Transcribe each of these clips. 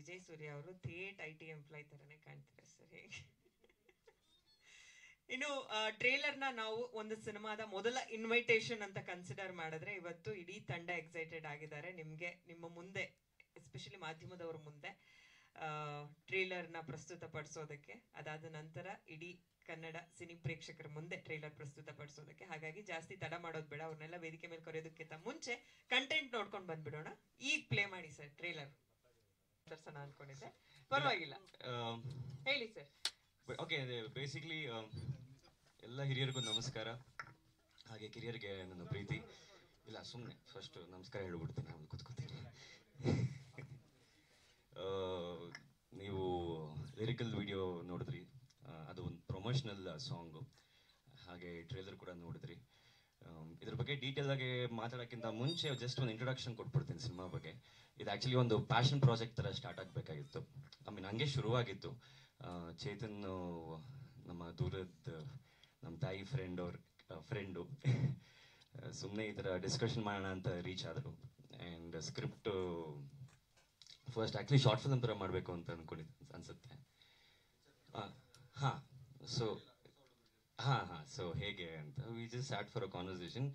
ವಿಜಯ್ ಸೂರ್ಯ ಅವರು ಥೇಟ್ IT employee ತರನೇ ಕಾಣ್ತಾರೆ ಸರ್. ಹೇಗೆ ಇನ್ನು ಟ್ರೇಲರ್ನ ನಾವು ಒಂದು ಸಿನಿಮಾದ ಮೊದಲ ಇನ್ವೈಟೇಷನ್ ಅಂತ ಕನ್ಸಿಡರ್ ಮಾಡಿದ್ರೆ ಇವತ್ತು ಇಡೀ ತಂಡ ಎಕ್ಸೈಟೆಡ್ ಆಗಿದ್ದಾರೆ ನಿಮ್ಗೆ ನಿಮ್ಮ ಮುಂದೆ ಎಸ್ಪೆಷಲಿ ಮಾಧ್ಯಮದವ್ರ ಮುಂದೆ ಟ್ರೇಲರ್ನ ಪ್ರಸ್ತುತಪಡಿಸೋದಕ್ಕೆ, ಅದಾದ ನಂತರ ಇಡೀ ಕನ್ನಡ ಸಿನಿ ಪ್ರೇಕ್ಷಕರ ಮುಂದೆ ಟ್ರೇಲರ್ ಪ್ರಸ್ತುತಪಡಿಸೋದಕ್ಕೆ. ಹಾಗಾಗಿ ಜಾಸ್ತಿ ತಡ ಮಾಡೋದು ಬೇಡ, ಅವ್ರನ್ನೆಲ್ಲ ವೇದಿಕೆ ಮೇಲೆ ಕರೆಯೋದಕ್ಕಿಂತ ಮುಂಚೆ ಕಂಟೆಂಟ್ ನೋಡ್ಕೊಂಡು ಬಂದ್ಬಿಡೋಣ. ಈಗ ಪ್ಲೇ ಮಾಡಿ ಸರ್ ಟ್ರೇಲರ್. ತರ್ಸೋಣ ಅನ್ಕೊಂಡಿದ್ದೆ, ಪರವಾಗಿಲ್ಲ ಹೇಳಿ ಸರ್. ಓಕೆ, ಬೇಸಿಕ್ಲಿ ಎಲ್ಲ ಹಿರಿಯರಿಗೂ ನಮಸ್ಕಾರ, ಹಾಗೆ ಕಿರಿಯರಿಗೆ ನನ್ನ ಪ್ರೀತಿ. ಇಲ್ಲ, ಸುಮ್ಮನೆ ಫಸ್ಟ್ ನಮಸ್ಕಾರ ಹೇಳ್ಬಿಡ್ತೀನಿ, ನಾನು ಕೂತ್ಕೋತೀನಿ. ನೀವು ಲಿರಿಕಲ್ ವಿಡಿಯೋ ನೋಡಿದ್ರಿ, ಅದು ಒಂದು ಪ್ರಮೋಷನಲ್ ಸಾಂಗು, ಹಾಗೆ ಟ್ರೇಲರ್ ಕೂಡ ನೋಡಿದ್ರಿ. ಇದ್ರ ಬಗ್ಗೆ ಡೀಟೇಲ್ ಆಗಿ ಮಾತಾಡೋಕ್ಕಿಂತ ಮುಂಚೆ ಜಸ್ಟ್ ಒಂದು ಇಂಟ್ರೊಡಕ್ಷನ್ ಕೊಟ್ಬಿಡ್ತೀನಿ ಸಿನಿಮಾ ಬಗ್ಗೆ. ಇದು ಆ್ಯಕ್ಚುಲಿ ಒಂದು ಪ್ಯಾಷನ್ ಪ್ರಾಜೆಕ್ಟ್ ಥರ ಸ್ಟಾರ್ಟ್ ಆಗಬೇಕಾಗಿತ್ತು. ಹಂಗೆ ಶುರುವಾಗಿತ್ತು. ಚೇತನ್ ನಮ್ಮ ದೂರದ ನಮ್ಮ ತಾಯಿ ಫ್ರೆಂಡು ಸುಮ್ಮನೆ ಈ ಥರ ಡಿಸ್ಕಷನ್ ಮಾಡೋಣ ಅಂತ ರೀಚ್ ಆದರು. And script first actually short film ಥರ ಮಾಡಬೇಕು ಅಂತ ಅಂದ್ಕೊಂಡಿದ್ದು ಅನಿಸುತ್ತೆ. ಸೊ ಹೇಗೆ ಅಂತ we just start for a conversation.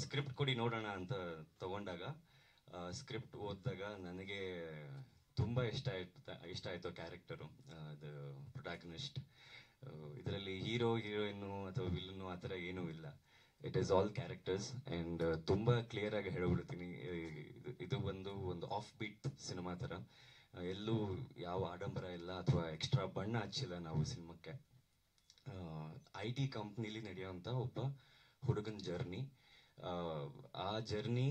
Script ಕೊಡಿ ನೋಡೋಣ ಅಂತ ತಗೊಂಡಾಗ ಸ್ಕ್ರಿಪ್ಟ್ ಓದಿದಾಗ ನನಗೆ ತುಂಬ ಇಷ್ಟ ಆಯಿತು ಕ್ಯಾರೆಕ್ಟರು, ಅದು ಪ್ರೊಟ್ಯಾಗನಿಸ್ಟ್. ಇದರಲ್ಲಿ ಹೀರೋಯಿನ್ನು ಅಥವಾ ವಿಲನ್ನು ಆ ಥರ ಏನೂ ಇಲ್ಲ. It is all characters. And ತುಂಬ ಕ್ಲಿಯರ್ ಆಗಿ ಹೇಳ್ಬಿಡ್ತೀನಿ, ಇದು ಒಂದು ಆಫ್ ಬೀಟ್ ಸಿನಿಮಾ ಥರ. ಎಲ್ಲೂ ಯಾವ ಆಡಂಬರ ಇಲ್ಲ ಅಥವಾ ಎಕ್ಸ್ಟ್ರಾ ಬಣ್ಣ ಹಚ್ಚಿಲ್ಲ ನಾವು ಸಿನಿಮಾಕ್ಕೆ. IT ಕಂಪ್ನಿಲಿ ನಡೆಯೋಂಥ ಒಬ್ಬ ಹುಡುಗನ ಜರ್ನಿ. ಆ ಜರ್ನಿ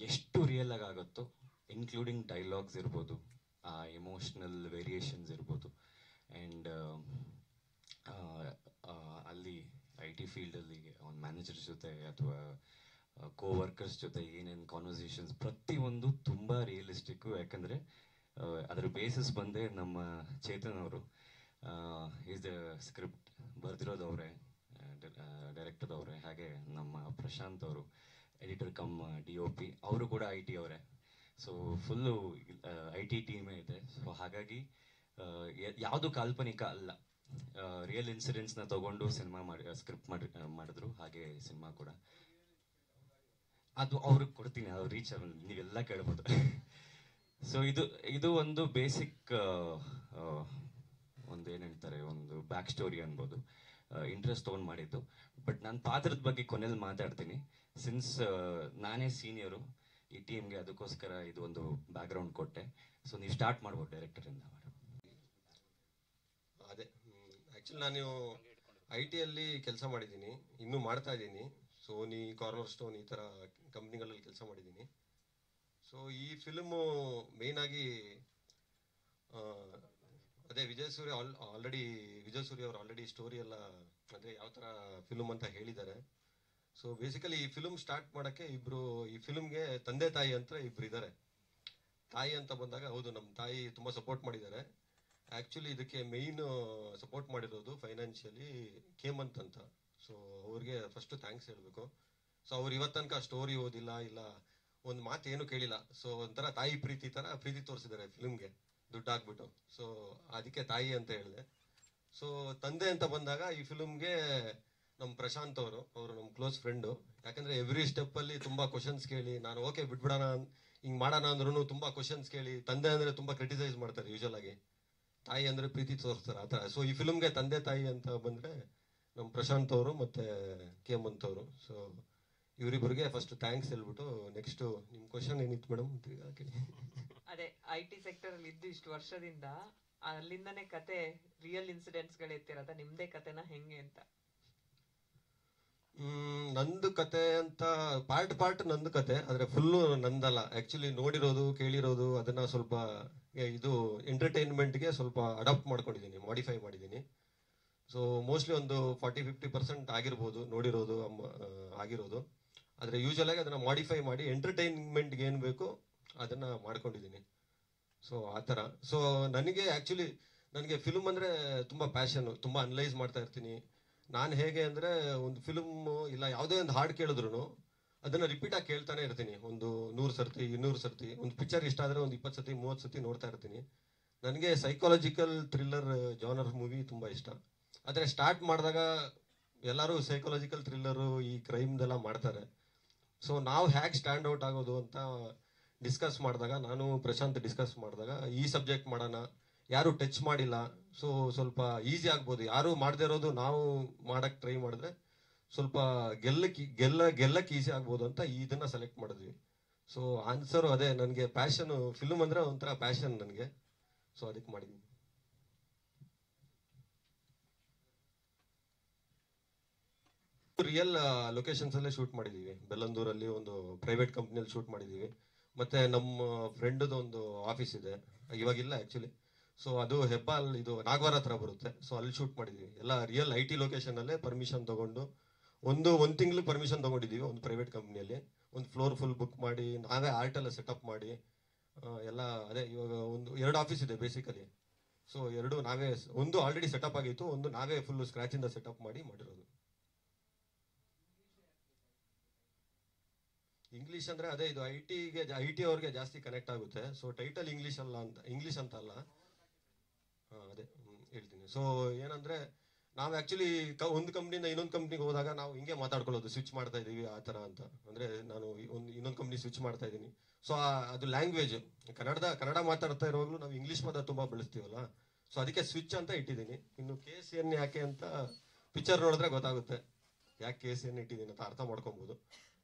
ಎಷ್ಟು ರಿಯಲ್ ಆಗುತ್ತೋ, ಇನ್ಕ್ಲೂಡಿಂಗ್ ಡೈಲಾಗ್ಸ್ ಇರ್ಬೋದು, ಆ ಎಮೋಷ್ನಲ್ ವೇರಿಯೇಷನ್ಸ್ ಇರ್ಬೋದು. ಆ್ಯಂಡ್ ಅಲ್ಲಿ IT ಫೀಲ್ಡಲ್ಲಿ ಅವ್ನ ಮ್ಯಾನೇಜರ್ಸ್ ಜೊತೆ ಅಥವಾ ಕೋವರ್ಕರ್ಸ್ ಜೊತೆ ಏನೇನು ಕಾನ್ವರ್ಸೇಷನ್ಸ್, ಪ್ರತಿಯೊಂದು ತುಂಬ ರಿಯಲಿಸ್ಟಿಕ್ಕು. ಯಾಕಂದರೆ ಅದರ ಬೇಸಿಸ್ ಬಂದೇ ನಮ್ಮ ಚೇತನ್ ಅವರು. ಈಸ್ ದ ಸ್ಕ್ರಿಪ್ಟ್ ಬರೆದಿರೋದವ್ರೆ, ಡೈರೆಕ್ಟರ್ದವ್ರೆ, ಹಾಗೆ ನಮ್ಮ ಪ್ರಶಾಂತ್ ಅವರು ಎಡಿಟರ್ ಕಮ್ DOP, ಅವರು ಕೂಡ IT ಅವರೇ. ಸೊ ಫುಲ್ಲು IT ಟೀಮೇ ಇದೆ. ಸೊ ಹಾಗಾಗಿ ಯಾವುದು ಕಾಲ್ಪನಿಕ ಅಲ್ಲ, ರಿಯಲ್ ಇನ್ಸಿಡೆಂಟ್ಸ್ನ ತಗೊಂಡು ಸಿನಿಮಾ ಸ್ಕ್ರಿಪ್ಟ್ ಮಾಡಿದ್ರು. ಹಾಗೆ ಸಿನಿಮಾ ಕೂಡ ಅದು ಅವ್ರಿಗೆ ಕೊಡ್ತೀನಿ, ಅವ್ರು ರೀಚ್ ನೀವೆಲ್ಲ ಕೇಳ್ಬೋದು. ಸೊ ಇದು ಒಂದು ಬೇಸಿಕ್ ಒಂದು ಏನು ಹೇಳ್ತಾರೆ, ಒಂದು ಬ್ಯಾಕ್ ಸ್ಟೋರಿ ಅನ್ಬೋದು. ಇಂಟ್ರೆಸ್ಟ್ ತೊಗೊಂಡು ಮಾಡಿದ್ದು. ಬಟ್ ನಾನು ಪಾತ್ರದ ಬಗ್ಗೆ ಕೊನೆಯಲ್ಲಿ ಮಾತಾಡ್ತೀನಿ. ಸಿನ್ಸ್ ನಾನೇ ಸೀನಿಯರು ಈ ಟೀಮ್ಗೆ, ಅದಕ್ಕೋಸ್ಕರ ಇದು ಒಂದು ಬ್ಯಾಕ್ಗ್ರೌಂಡ್ ಕೊಟ್ಟೆ. ಸೊ ನೀವು ಸ್ಟಾರ್ಟ್ ಮಾಡ್ಬೋದು ಡೈರೆಕ್ಟರಿಂದ. ಅದೇ ಆ್ಯಕ್ಚುಲಿ ನಾನು IT ಕೆಲಸ ಮಾಡಿದ್ದೀನಿ, ಇನ್ನೂ ಮಾಡ್ತಾ ಇದ್ದೀನಿ. ಸೋನಿ, ಕಾರ್ನರ್ ಸ್ಟೋನ್ ಈ ಥರ ಕಂಪ್ನಿಗಳಲ್ಲಿ ಕೆಲಸ ಮಾಡಿದ್ದೀನಿ. ಸೊ ಈ ಫಿಲ್ಮು ಮೇಯ್ನಾಗಿ ಅದೇ ವಿಜಯ್ ಸೂರ್ಯ ಅವರು ಆಲ್ರೆಡಿ ಸ್ಟೋರಿ ಎಲ್ಲ ಅಂದರೆ ಯಾವ ಥರ ಫಿಲ್ಮ್ ಅಂತ ಹೇಳಿದ್ದಾರೆ. ಸೊ ಬೇಸಿಕಲಿ ಈ ಫಿಲ್ಮ್ ಸ್ಟಾರ್ಟ್ ಮಾಡೋಕ್ಕೆ ಈ ಫಿಲ್ಮ್ಗೆ ತಂದೆ ತಾಯಿ ಅಂತ ಇಬ್ರು ಇದ್ದಾರೆ. ತಾಯಿ ಅಂತ ಬಂದಾಗ, ಹೌದು, ನಮ್ಮ ತಾಯಿ ತುಂಬ ಸಪೋರ್ಟ್ ಮಾಡಿದ್ದಾರೆ. ಆ್ಯಕ್ಚುಲಿ ಇದಕ್ಕೆ ಮೇಯ್ನ್ ಸಪೋರ್ಟ್ ಮಾಡಿರೋದು ಫೈನಾನ್ಷಿಯಲಿ ಕೇಮಂತ್ ಅಂತ. ಸೊ ಅವ್ರಿಗೆ ಫಸ್ಟು ಥ್ಯಾಂಕ್ಸ್ ಹೇಳಬೇಕು. ಸೊ ಅವ್ರು ಇವತ್ತು ತನಕ ಸ್ಟೋರಿ ಓದಿಲ್ಲ, ಇಲ್ಲ ಒಂದು ಮಾತು ಏನು ಕೇಳಿಲ್ಲ. ಸೊ ಒಂಥರ ತಾಯಿ ಪ್ರೀತಿ ತೋರಿಸಿದ್ದಾರೆ ಫಿಲ್ಮ್ಗೆ, ದುಡ್ಡು ಹಾಕ್ಬಿಟ್ಟು. ಸೊ ಅದಕ್ಕೆ ತಾಯಿ ಅಂತ ಹೇಳಿದೆ. ಸೊ ತಂದೆ ಅಂತ ಬಂದಾಗ ಈ ಫಿಲ್ಮ್ಗೆ ನಮ್ಮ ಪ್ರಶಾಂತ್ ಅವರು ನಮ್ಮ ಕ್ಲೋಸ್ ಫ್ರೆಂಡು. ಯಾಕಂದರೆ ಎವ್ರಿ ಸ್ಟೆಪ್ಪಲ್ಲಿ ತುಂಬ ಕ್ವಶನ್ಸ್ ಕೇಳಿ, ನಾನು ಓಕೆ ಬಿಟ್ಬಿಡೋಣ ಹಿಂಗೆ ಮಾಡೋಣ ಅಂದ್ರೂ ತುಂಬ ಕ್ವಶನ್ಸ್ ಕೇಳಿ, ತಂದೆ ಅಂದರೆ ತುಂಬ ಕ್ರಿಟಿಸೈಸ್ ಮಾಡ್ತಾರೆ ಯೂಶಲ್ ಆಗಿ, ತಾಯಿ ಅಂದರೆ ಪ್ರೀತಿ ತೋರಿಸ್ತಾರೆ ಆ ಥರ. ಸೊ ಈ ಫಿಲ್ಮ್ಗೆ ತಂದೆ ತಾಯಿ ಅಂತ ಬಂದರೆ ನಮ್ಮ ಪ್ರಶಾಂತ್ ಅವರು ಮತ್ತು ಕೇಮಂತ್ ಅವರು. ಸೊ ಇವರಿಬ್ಬರಿಗೆ ಫಸ್ಟ್ ಥ್ಯಾಂಕ್ಸ್ ಹೇಳ್ಬಿಟ್ಟು, ನೆಕ್ಸ್ಟು ನಿಮ್ಮ ಕ್ವಶನ್ ಏನಿತ್ತು ಮೇಡಮ್? ಅದೇ IT ಸೆಕ್ಟರ್ ಅಲ್ಲಿ ಇದ್ದು ಇಷ್ಟು ವರ್ಷದಿಂದ ಅಲ್ಲಿಂದನೇ ಕತೆ, ರಿಯಲ್ ಇನ್ಸಿಡೆಂಟ್ಸ್ ಗಳು ಎತ್ತಿರೋದ, ನಿಮ್ದೇ ಕತೆನ ಹೆಂಗೆ ಅಂತ? ನಂದು ಕತೆ ಅಂತ ಪಾರ್ಟ್ ನಂದು ಕತೆ, ಆದರೆ ಫುಲ್ಲು ನಂದಲ್ಲ. ಆ್ಯಕ್ಚುಲಿ ನೋಡಿರೋದು, ಕೇಳಿರೋದು, ಅದನ್ನು ಸ್ವಲ್ಪ ಇದು ಎಂಟರ್ಟೈನ್ಮೆಂಟ್ಗೆ ಸ್ವಲ್ಪ ಅಡಾಪ್ಟ್ ಮಾಡ್ಕೊಂಡಿದ್ದೀನಿ, ಮಾಡಿಫೈ ಮಾಡಿದ್ದೀನಿ. ಸೊ ಮೋಸ್ಟ್ಲಿ ಒಂದು 40-50% ಆಗಿರ್ಬೋದು ನೋಡಿರೋದು, ಆಗಿರೋದು. ಆದರೆ ಯೂಶಲಾಗಿ ಅದನ್ನು ಮಾಡಿಫೈ ಮಾಡಿ ಎಂಟರ್ಟೈನ್ಮೆಂಟ್ಗೆ ಏನು ಬೇಕು ಅದನ್ನು ಮಾಡ್ಕೊಂಡಿದ್ದೀನಿ. ಸೊ ಆ ಥರ. ಸೊ ನನಗೆ ಫಿಲ್ಮ್ ಅಂದರೆ ತುಂಬ ಪ್ಯಾಷನ್ನು, ತುಂಬ ಅನಲೈಸ್ ಮಾಡ್ತಾ ಇರ್ತೀನಿ. ನಾನು ಹೇಗೆ ಅಂದರೆ, ಒಂದು ಫಿಲ್ಮು ಇಲ್ಲ ಯಾವುದೇ ಒಂದು ಹಾಡು ಕೇಳಿದ್ರು ಅದನ್ನ ರಿಪೀಟ್ ಆಗಿ ಕೇಳ್ತಾನೆ ಇರ್ತೀನಿ. ಒಂದು 100 ಸರ್ತಿ 200 ಸರ್ತಿ. ಒಂದು ಪಿಕ್ಚರ್ ಇಷ್ಟ ಆದ್ರೆ ಒಂದು 20 ಸತಿ 30 ಸತಿ ನೋಡ್ತಾ ಇರ್ತೀನಿ. ನನಗೆ ಸೈಕಾಲಜಿಕಲ್ ಥ್ರಿಲ್ಲರ್ ಜಾನರ್ ಮೂವಿ ತುಂಬಾ ಇಷ್ಟ. ಆದ್ರೆ ಸ್ಟಾರ್ಟ್ ಮಾಡಿದಾಗ ಎಲ್ಲರೂ ಸೈಕಾಲಜಿಕಲ್ ಥ್ರಿಲ್ಲರು ಈ ಕ್ರೈಮ್ದೆಲ್ಲ ಮಾಡ್ತಾರೆ. ಸೊ ನಾವು ಹ್ಯಾಕ್ ಸ್ಟ್ಯಾಂಡ್ ಔಟ್ ಆಗೋದು ಅಂತ ಡಿಸ್ಕಸ್ ಮಾಡಿದಾಗ, ನಾನು ಪ್ರಶಾಂತ್ ಡಿಸ್ಕಸ್ ಮಾಡಿದಾಗ ಈ ಸಬ್ಜೆಕ್ಟ್ ಮಾಡೋಣ, ಯಾರು ಟಚ್ ಮಾಡಿಲ್ಲ, ಸೊ ಸ್ವಲ್ಪ ಈಸಿ ಆಗ್ಬೋದು. ಯಾರು ಮಾಡದೇ ಇರೋದು ನಾವು ಮಾಡಕ್ ಟ್ರೈ ಮಾಡಿದ್ರೆ ಸ್ವಲ್ಪ ಗೆಲ್ಲಕ್ಕೆ ಈಸಿ ಆಗ್ಬೋದು ಅಂತ ಇದನ್ನ ಸೆಲೆಕ್ಟ್ ಮಾಡಿದ್ವಿ. ಸೊ ಆನ್ಸರು ಅದೇ. ನನಗೆ ಪ್ಯಾಷನ್, ಫಿಲ್ಮ್ ಅಂದ್ರೆ ಒಂಥರ ಪ್ಯಾಷನ್ ನನಗೆ. ಸೊ ಅದಕ್ಕೆ ಮಾಡಿದ್ವಿ. ರಿಯಲ್ ಲೊಕೇಶನ್ಸ್ ಅಲ್ಲೇ ಶೂಟ್ ಮಾಡಿದೀವಿ. ಬೆಲ್ಲಂದೂರಲ್ಲಿ ಒಂದು ಪ್ರೈವೇಟ್ ಕಂಪ್ನಿಯಲ್ಲಿ ಶೂಟ್ ಮಾಡಿದೀವಿ. ಮತ್ತೆ ನಮ್ಮ ಫ್ರೆಂಡ್ದು ಒಂದು ಆಫೀಸ್ ಇದೆ, ಇವಾಗಿಲ್ಲ ಆಕ್ಚುಲಿ. ಸೊ ಅದು ಹೆಬ್ಬಾಲ್, ಇದು ನಾಗವಾರ ಹತ್ರ ಬರುತ್ತೆ. ಸೊ ಅಲ್ಲಿ ಶೂಟ್ ಮಾಡಿದೀವಿ. ಎಲ್ಲ ರಿಯಲ್ IT ಲೊಕೇಶನ್ ಅಲ್ಲೇ ಪರ್ಮಿಷನ್ ತಗೊಂಡು ಒಂದು ತಿಂಗಳು ಪರ್ಮಿಷನ್ ತಗೊಂಡಿದೀವಿ ಒಂದು ಪ್ರೈವೇಟ್ ಕಂಪ್ನಿಯಲ್ಲಿ. ಒಂದು ಫ್ಲೋರ್ ಫುಲ್ ಬುಕ್ ಮಾಡಿ ನಾವೇ ಆರ್ಟ್ ಎಲ್ಲ ಸೆಟಪ್ ಮಾಡಿ ಎಲ್ಲ. ಅದೇ ಇವಾಗ ಒಂದು 2 ಆಫೀಸ್ ಇದೆ ಬೇಸಿಕಲಿ. ಸೊ 2 ನಾವೇ, ಒಂದು ಆಲ್ರೆಡಿ ಸೆಟಪ್ ಆಗಿತ್ತು, ಒಂದು ನಾವೇ ಫುಲ್ ಸ್ಕ್ರಾಚ್ ಇಂದ ಸೆಟಪ್ ಮಾಡಿರೋದು. ಇಂಗ್ಲಿಷ್ ಅಂದ್ರೆ ಅದೇ, ಇದು IT ಅವ್ರಿಗೆ ಜಾಸ್ತಿ ಕನೆಕ್ಟ್ ಆಗುತ್ತೆ. ಸೊ ಟೈಟಲ್ ಇಂಗ್ಲಿಷ್ ಅಂತ ಅಲ್ಲ. ಅದೇ ಹೇಳ್ತೀನಿ. ಸೊ ಏನಂದ್ರೆ ನಾವು ಆಕ್ಚುಲಿ ಒಂದು ಕಂಪ್ನಿಯಿಂದ ಇನ್ನೊಂದು ಕಂಪ್ನಿಗೆ ಹೋದಾಗ ನಾವು ಹಿಂಗೆ ಮಾತಾಡ್ಕೊಳ್ಳೋದು, ಸ್ವಿಚ್ ಮಾಡ್ತಾ ಇದೀವಿ ಆ ತರ ಅಂತ. ಅಂದ್ರೆ ನಾನು ಇನ್ನೊಂದು ಕಂಪ್ನಿ ಸ್ವಿಚ್ ಮಾಡ್ತಾ ಇದ್ದೀನಿ. ಸೊ ಅದು ಲ್ಯಾಂಗ್ವೇಜ್, ಕನ್ನಡ ಮಾತಾಡ್ತಾ ಇರುವಾಗಲೂ ನಾವು ಇಂಗ್ಲಿಷ್ ಪದ ತುಂಬಾ ಬಳಸ್ತೀವಲ್ಲ. ಸೊ ಅದಕ್ಕೆ ಸ್ವಿಚ್ ಅಂತ ಇಟ್ಟಿದ್ದೀನಿ. ಇನ್ನು KCN ಯಾಕೆ ಅಂತ ಪಿಕ್ಚರ್ ನೋಡಿದ್ರೆ ಗೊತ್ತಾಗುತ್ತೆ ಯಾಕೆ KCN ಇಟ್ಟಿದ್ದೀನಿ ಅಂತ ಅರ್ಥ ಮಾಡ್ಕೊಬಹುದು.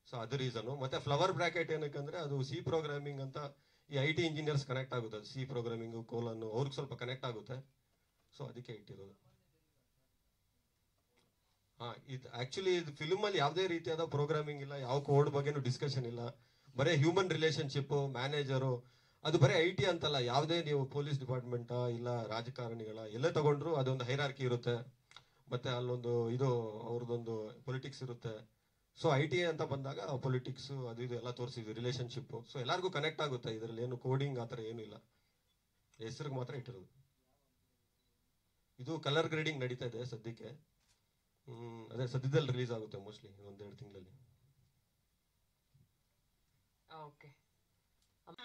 ಸೊ ಅದು ರೀಸನು. ಮತ್ತೆ ಫ್ಲವರ್ ಬ್ರಾಕೆಟ್ ಏನಕ್ಕಂದ್ರೆ ಅದು C ಪ್ರೋಗ್ರಾಮಿಂಗ್ ಅಂತ ಈ IT ಇಂಜಿನಿಯರ್ಸ್ ಕನೆಕ್ಟ್ ಆಗುತ್ತೆ. C ಪ್ರೋಗ್ರಾಮಿಂಗ್ ಕೋಲನ್ನು ಅವ್ರಿಗೆ ಸ್ವಲ್ಪ ಕನೆಕ್ಟ್ ಆಗುತ್ತೆ. ಸೊ ಅದಕ್ಕೆ ಇಟ್ಟಿರೋದು. ಇದು ಆಕ್ಚುಲಿ ಇದು ಫಿಲ್ಮ್ ಅಲ್ಲಿ ಯಾವುದೇ ರೀತಿಯಾದ ಪ್ರೋಗ್ರಾಮಿಂಗ್ ಇಲ್ಲ, ಯಾವ ಕೋಡ್ ಬಗ್ಗೆನೂ ಡಿಸ್ಕಷನ್ ಇಲ್ಲ. ಬರೀ ಹ್ಯೂಮನ್ ರಿಲೇಶನ್ಶಿಪ್, ಮ್ಯಾನೇಜರು, ಅದು ಬರೀ IT ಅಂತಲ್ಲ, ಯಾವುದೇ ನೀವು ಪೊಲೀಸ್ ಡಿಪಾರ್ಟ್ಮೆಂಟ್ ಇಲ್ಲ ರಾಜಕಾರಣಿಗಳ ಎಲ್ಲೇ ತಗೊಂಡ್ರು ಅದೊಂದು ಹೈರಾರ್ಕಿ ಇರುತ್ತೆ. ಮತ್ತೆ ಅಲ್ಲೊಂದು ಅವ್ರದ್ದೊಂದು ಪೊಲಿಟಿಕ್ಸ್ ಇರುತ್ತೆ. ಸೊ IT ಅಂತ ಬಂದಾಗ ಪೊಲಿಟಿಕ್ಸ್ ಅದು ಇದು ಎಲ್ಲ ತೋರಿಸಿದ್ವಿ, ರಿಲೇಶನ್ಶಿಪ್. ಸೊ ಎಲ್ಲರಿಗೂ ಕನೆಕ್ಟ್ ಆಗುತ್ತೆ. ಇದರಲ್ಲಿ ಏನು ಕೋಡಿಂಗ್ ಆತರ ಏನು ಇಲ್ಲ, ಹೆಸರಿಗೆ ಮಾತ್ರ ಇಟ್ಟಿರೋದು. ಇದು ಕಲರ್ ಗ್ರೇಡಿಂಗ್ ನಡೀತಾ ಇದೆ ಸದ್ಯಕ್ಕೆ. ಅದೇ ಸದ್ಯದಲ್ಲಿ ರಿಲೀಸ್ ಆಗುತ್ತೆ ಮೋಸ್ಟ್ಲಿ 1-2 ತಿಂಗಳಲ್ಲಿ.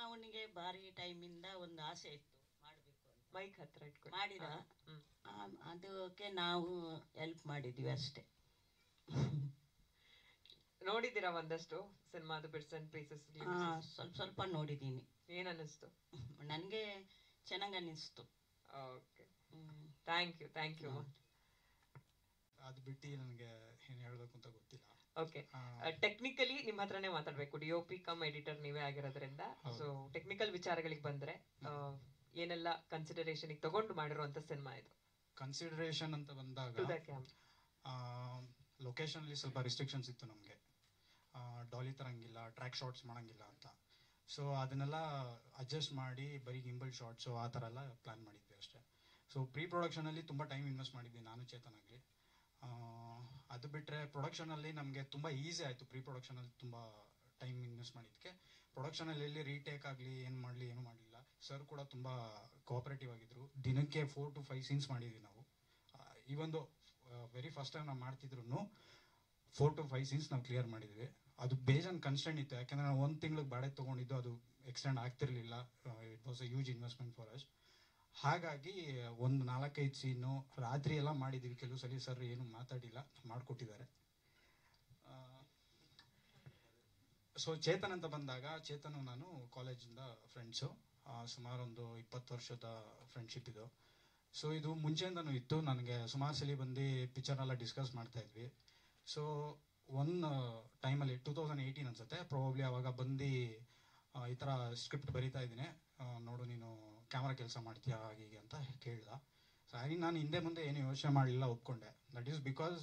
ಅವನಿಗೆ ಭಾರಿ ಟೈಮಿಂದ ಒಂದು ಆಸೆ ಇತ್ತು ಮಾಡಬೇಕು ಅಂತ. ಮೈಕ್ ಹತ್ರ ಇಟ್ಕೊಂಡು ಮಾಡಿದ. ಅದಕ್ಕೆ ನಾವು ಹೆಲ್ಪ್ ಮಾಡಿದ್ವಿ ಅಷ್ಟೇ. ನೋಡಿದ್ದೀರಾ ಒಂದಷ್ಟು ಸಿನಿಮಾದ ಬಿಟ್ಸ್ ಅಂಡ್ ಪೀಸಸ್? ಸ್ವಲ್ಪ ನೋಡಿದ್ದೀನಿ. ಏನ್ ಅನ್ನಿಸ್ತು? ನನಗೆ ಚೆನ್ನಾಗಿ ಅನ್ನಿಸ್ತು. Okay, thank you. ಅದು ಬಿಟ್ಟು ನನಗೆ ಏನು ಹೇಳಬೇಕು ಅಂತ ಗೊತ್ತಿಲ್ಲ. ಓಕೆ, ಟೆಕ್ನಿಕಲಿ ನಿಮ್ಮ ಹತ್ರನೇ ಮಾತಾಡ್ಬೇಕು. DOP ಕಮ್ ಎಡಿಟರ್ ನೀವೇ ಆಗಿರೋದ್ರಿಂದ. ಸೊ ಟೆಕ್ನಿಕಲ್ ವಿಚಾರಗಳಿಗೆ ಬಂದ್ರೆ ಏನೆಲ್ಲ ಕನ್ಸಿಡರೇಷನ್ ತಗೊಂಡು ಮಾಡಿರುವಂತ ಸಿನಿಮಾ ಇದು? ಕನ್ಸಿಡರೇಷನ್ ಅಂತ ಬಂದಾಗ ಲೊಕೇಶನ್ ಅಲ್ಲಿ ಸ್ವಲ್ಪ ರಿಸ್ಟ್ರಿಕ್ಷನ್ಸ್ ಇತ್ತು ನಮಗೆ. ಡಾಲಿ ತರಂಗಿಲ್ಲ, ಟ್ರ್ಯಾಕ್ ಶಾಟ್ಸ್ ಮಾಡಂಗಿಲ್ಲ ಅಂತ. ಸೊ ಅದನ್ನೆಲ್ಲ ಅಡ್ಜಸ್ಟ್ ಮಾಡಿ ಬರೀ ಗಿಂಬಲ್ ಶಾಟ್ಸು ಆ ಥರ ಎಲ್ಲ ಪ್ಲಾನ್ ಮಾಡಿದ್ವಿ ಅಷ್ಟೇ. ಸೊ ಪ್ರೀ ಪ್ರೊಡಕ್ಷನಲ್ಲಿ ತುಂಬ ಟೈಮ್ ಇನ್ವೆಸ್ಟ್ ಮಾಡಿದ್ವಿ ನಾನು, ಚೇತನ್ ಆಗಲಿ. ಅದು ಬಿಟ್ಟರೆ ಪ್ರೊಡಕ್ಷನಲ್ಲಿ ನಮಗೆ ತುಂಬ ಈಸಿ ಆಯಿತು. ಪ್ರೀ ಪ್ರೊಡಕ್ಷನಲ್ಲಿ ತುಂಬ ಟೈಮ್ ಇನ್ವೆಸ್ಟ್ ಮಾಡಿದ್ದಕ್ಕೆ ಪ್ರೊಡಕ್ಷನಲ್ಲಿ ಎಲ್ಲಿ ರೀಟೇಕ್ ಆಗಲಿ ಏನು ಮಾಡಲಿಲ್ಲ. ಸರ್ ಕೂಡ ತುಂಬ ಕೋಆಪರೇಟಿವ್ ಆಗಿದ್ರು. ದಿನಕ್ಕೆ 4 to 5 ಸೀನ್ಸ್ ಮಾಡಿದ್ವಿ ನಾವು. ಈ ಒಂದು ವೆರಿ ಫಸ್ಟ್ ಟೈಮ್ ನಾವು ಮಾಡ್ತಿದ್ರು 4 to 5 ಸೀನ್ಸ್ ನಾವು ಕ್ಲಿಯರ್ ಮಾಡಿದ್ವಿ. ಅದು ಬೇಜಾನ್ ಕನ್ಸ್ಟೆಂಟ್ ಇತ್ತು, ಯಾಕಂದ್ರೆ ನಾವು 1 ತಿಂಗಳಿಗೆ ಬಾಡಿಗೆ ತೊಗೊಂಡಿದ್ದು, ಅದು ಎಕ್ಸ್ಟೆಂಡ್ ಆಗ್ತಿರ್ಲಿಲ್ಲ. It was a huge investment for us. ಹಾಗಾಗಿ ಒಂದು 4-5 ಸೀನು ರಾತ್ರಿ ಎಲ್ಲ ಮಾಡಿದ್ವಿ. ಕೆಲವು ಸಲ ಸರ್ ಏನು ಮಾತಾಡಿಲ್ಲ, ಮಾಡಿಕೊಟ್ಟಿದ್ದಾರೆ. ಸೊ ಚೇತನ್ ಅಂತ ಬಂದಾಗ, ಚೇತನು ನಾನು ಕಾಲೇಜಿಂದ ಫ್ರೆಂಡ್ಸು. ಸುಮಾರು ಒಂದು 20 ವರ್ಷದ ಫ್ರೆಂಡ್ಶಿಪ್ ಇದು. ಸೊ ಇದು ಮುಂಚೆಯಿಂದನೂ ಇತ್ತು. ನನಗೆ ಸುಮಾರು ಸಲ ಬಂದು ಪಿಕ್ಚರ್ನೆಲ್ಲ ಡಿಸ್ಕಸ್ ಮಾಡ್ತಾ ಇದ್ವಿ. ಸೊ ಒಂದು ಟೈಮಲ್ಲಿ 2018 ಅನ್ಸುತ್ತೆ ಪ್ರಾಬಬ್ಲಿ, ಅವಾಗ ಬಂದು ಈ ಥರ ಸ್ಕ್ರಿಪ್ಟ್ ಬರೀತಾ ಇದ್ದೀನಿ, ನೋಡು ನೀನು ಕ್ಯಾಮ್ರಾ ಕೆಲಸ ಮಾಡ್ತೀಯಾ ಹೀಗೆ ಅಂತ ಕೇಳ್ದ. ಸೊ ಹಾಗೆ ನಾನು ಹಿಂದೆ ಮುಂದೆ ಏನು ಯೋಚನೆ ಮಾಡಲಿಲ್ಲ, ಒಪ್ಕೊಂಡೆ. ದಟ್ ಈಸ್ ಬಿಕಾಸ್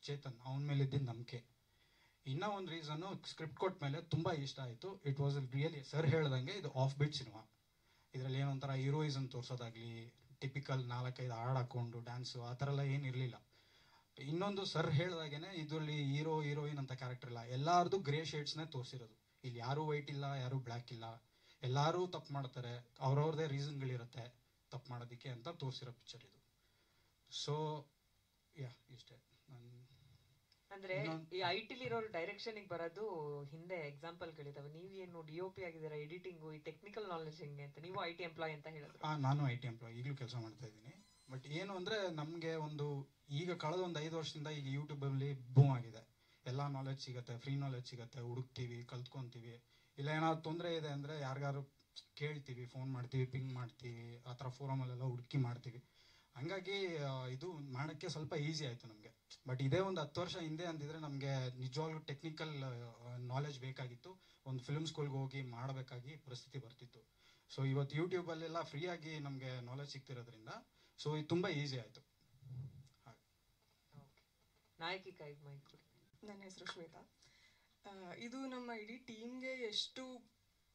ಚೇತನ್, ಅವನ ಮೇಲೆ ಇದ್ದಿದ್ದ ನಂಬಿಕೆ. ಇನ್ನೂ ಒಂದು ರೀಸನ್ನು, ಸ್ಕ್ರಿಪ್ಟ್ ಕೊಟ್ಟ ಮೇಲೆ ತುಂಬ ಇಷ್ಟ ಆಯಿತು. ಇಟ್ ವಾಸ್ ರಿಯಲಿ ಸರ್ ಹೇಳ್ದಂಗೆ ಇದು ಆಫ್ ಬಿಟ್ ಸಿನಿಮಾ. ಇದರಲ್ಲಿ ಏನೋ ಒಂಥರ ಹೀರೋಯಿಸಮ್ ತೋರಿಸೋದಾಗ್ಲಿ, ಟಿಪಿಕಲ್ 4-5 ಹಾಡು ಹಾಕೊಂಡು ಡ್ಯಾನ್ಸು ಆ ಥರ ಎಲ್ಲ ಏನಿರಲಿಲ್ಲ. ಇನ್ನೊಂದು ಸರ್ ಹೇಳ್ದಾಗೇನೆ ಇದರಲ್ಲಿ ಹೀರೋಯಿನ್ ಅಂತ ಕ್ಯಾರೆಕ್ಟರ್ ಇಲ್ಲ, ಎಲ್ಲಾರ್ದು ಗ್ರೇ ಶೇಡ್ಸ್ನೇ ತೋರಿಸಿರೋದು. ಇಲ್ಲಿ ಯಾರೂ ವೈಟ್ ಇಲ್ಲ, ಯಾರೂ ಬ್ಲ್ಯಾಕ್ ಇಲ್ಲ, ಎಲ್ಲರೂ ತಪ್ಪು ಮಾಡ್ತಾರೆ, ಅವ್ರವ್ರದೇ ರೀಸನ್ಗಳಿರುತ್ತೆ ತಪ್ಪು ಮಾಡೋದಕ್ಕೆ ಅಂತ ತೋರಿಸಿರೋ ಪಿಕ್ಚರ್ ಇದು. ಸೊ ಇಷ್ಟೇ. ಅಂದ್ರೆ ಈ IT ಇರೋರು ಡೈರೆಕ್ಷನ್ ಬರೋದು ಹಿಂದೆ ಎಕ್ಸಾಂಪಲ್ ಗಳಿದಾವೆ. ನೀವೇನು DOP ಆಗಿದ್ದೀರಾ, ಎಡಿಟಿಂಗು, ಈ ಟೆಕ್ನಿಕಲ್ ನಾಲೆಜ್ ಹೆಂಗೆ ಅಂತ? ನೀವು IT ಎಂಪ್ಲಾಯ್ ಅಂತ ಹೇಳಿದ್ರು. ನಾನು IT ಎಂಪ್ಲಾಯ್, ಈಗಲೂ ಕೆಲಸ ಮಾಡ್ತಾ ಇದ್ದೀನಿ. ಬಟ್ ಏನು ಅಂದರೆ ನಮಗೆ ಈಗ ಕಳೆದ ಒಂದು 5 ವರ್ಷದಿಂದ ಈಗ ಯೂಟ್ಯೂಬಲ್ಲಿ ಬೂಮ್ ಆಗಿದೆ. ಎಲ್ಲ ನಾಲೆಜ್ ಸಿಗುತ್ತೆ, ಫ್ರೀ ನಾಲೆಜ್ ಸಿಗುತ್ತೆ, ಹುಡುಕ್ತೀವಿ, ಕಲ್ತ್ಕೊತೀವಿ. ಇಲ್ಲ ಏನಾದ್ರು ತೊಂದರೆ ಇದೆ ಅಂದರೆ ಯಾರಿಗಾರು ಕೇಳ್ತೀವಿ, ಫೋನ್ ಮಾಡ್ತೀವಿ, ಪಿಂಗ್ ಮಾಡ್ತೀವಿ, ಆ ಥರ ಫೋರಮಲ್ಲೆಲ್ಲ ಹುಡುಕಿ ಮಾಡ್ತೀವಿ. ಹಂಗಾಗಿ ಇದು ಮಾಡೋಕ್ಕೆ ಸ್ವಲ್ಪ ಈಸಿ ಆಯಿತು ನಮಗೆ. ಬಟ್ ಇದೇ ಒಂದು 10 ವರ್ಷ ಹಿಂದೆ ಅಂದಿದ್ರೆ ನಮಗೆ ನಿಜವಾಗ್ಲೂ ಟೆಕ್ನಿಕಲ್ ನಾಲೆಜ್ ಬೇಕಾಗಿತ್ತು. ಒಂದು ಫಿಲ್ಮ್ ಸ್ಕೂಲ್ಗೆ ಹೋಗಿ ಮಾಡಬೇಕಾಗಿ ಪರಿಸ್ಥಿತಿ ಬರ್ತಿತ್ತು. ಸೊ ಇವತ್ತು ಯೂಟ್ಯೂಬಲ್ಲೆಲ್ಲ ಫ್ರೀಯಾಗಿ ನಮಗೆ ನಾಲೆಜ್ ಸಿಗ್ತಿರೋದ್ರಿಂದ ಸೊ ಇದು ತುಂಬ ಈಸಿ ಆಯಿತು. ನಾಯಕಿ ಕೈ ಮೈಕ್. ನನ್ನ ಹೆಸರು ಶ್ವೇತಾ. ಇದು ನಮ್ಮ ಇಡೀ ಟೀಮ್ಗೆ ಎಷ್ಟು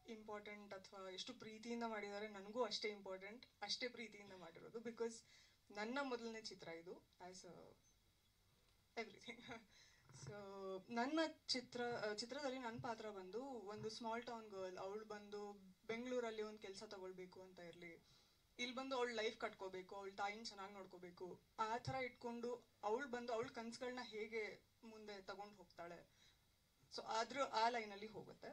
ಇಂಪಾರ್ಟೆಂಟ್ ಅಥವಾ ಎಷ್ಟು ಪ್ರೀತಿಯಿಂದ ಮಾಡಿದ್ದಾರೆ, ನನಗೂ ಅಷ್ಟೇ ಇಂಪಾರ್ಟೆಂಟ್, ಅಷ್ಟೇ ಪ್ರೀತಿಯಿಂದ ಮಾಡಿರೋದು. ಬಿಕಾಸ್ ನನ್ನ ಮೊದಲನೇ ಚಿತ್ರ ಇದು, ಆ್ಯಸ್ ಎವ್ರಿಥಿಂಗ್. ಸೊ ನನ್ನ ಚಿತ್ರದಲ್ಲಿ ನನ್ನ ಪಾತ್ರ ಬಂದು ಒಂದು ಸ್ಮಾಲ್ ಟೌನ್ ಗರ್ಲ್. ಅವಳು ಬಂದು ಬೆಂಗಳೂರಲ್ಲಿ ಒಂದು ಕೆಲಸ ತಗೊಳ್ಬೇಕು ಅಂತ ಇರಲಿ, ಇಲ್ಲಿ ಬಂದು ಅವಳು ಲೈಫ್ ಕಟ್ಕೋಬೇಕು, ಅವಳ ತಾಯಿನ ಚೆನ್ನಾಗಿ ನೋಡ್ಕೋಬೇಕು, ಆ ಥರ ಇಟ್ಕೊಂಡು ಅವಳು ಬಂದು ಅವಳ ಕನಸುಗಳನ್ನ ಹೇಗೆ ಮುಂದೆ ತಗೊಂಡು ಹೋಗ್ತಾಳೆ. ಸೊ ಆದರೂ ಆ ಲೈನಲ್ಲಿ ಹೋಗುತ್ತೆ.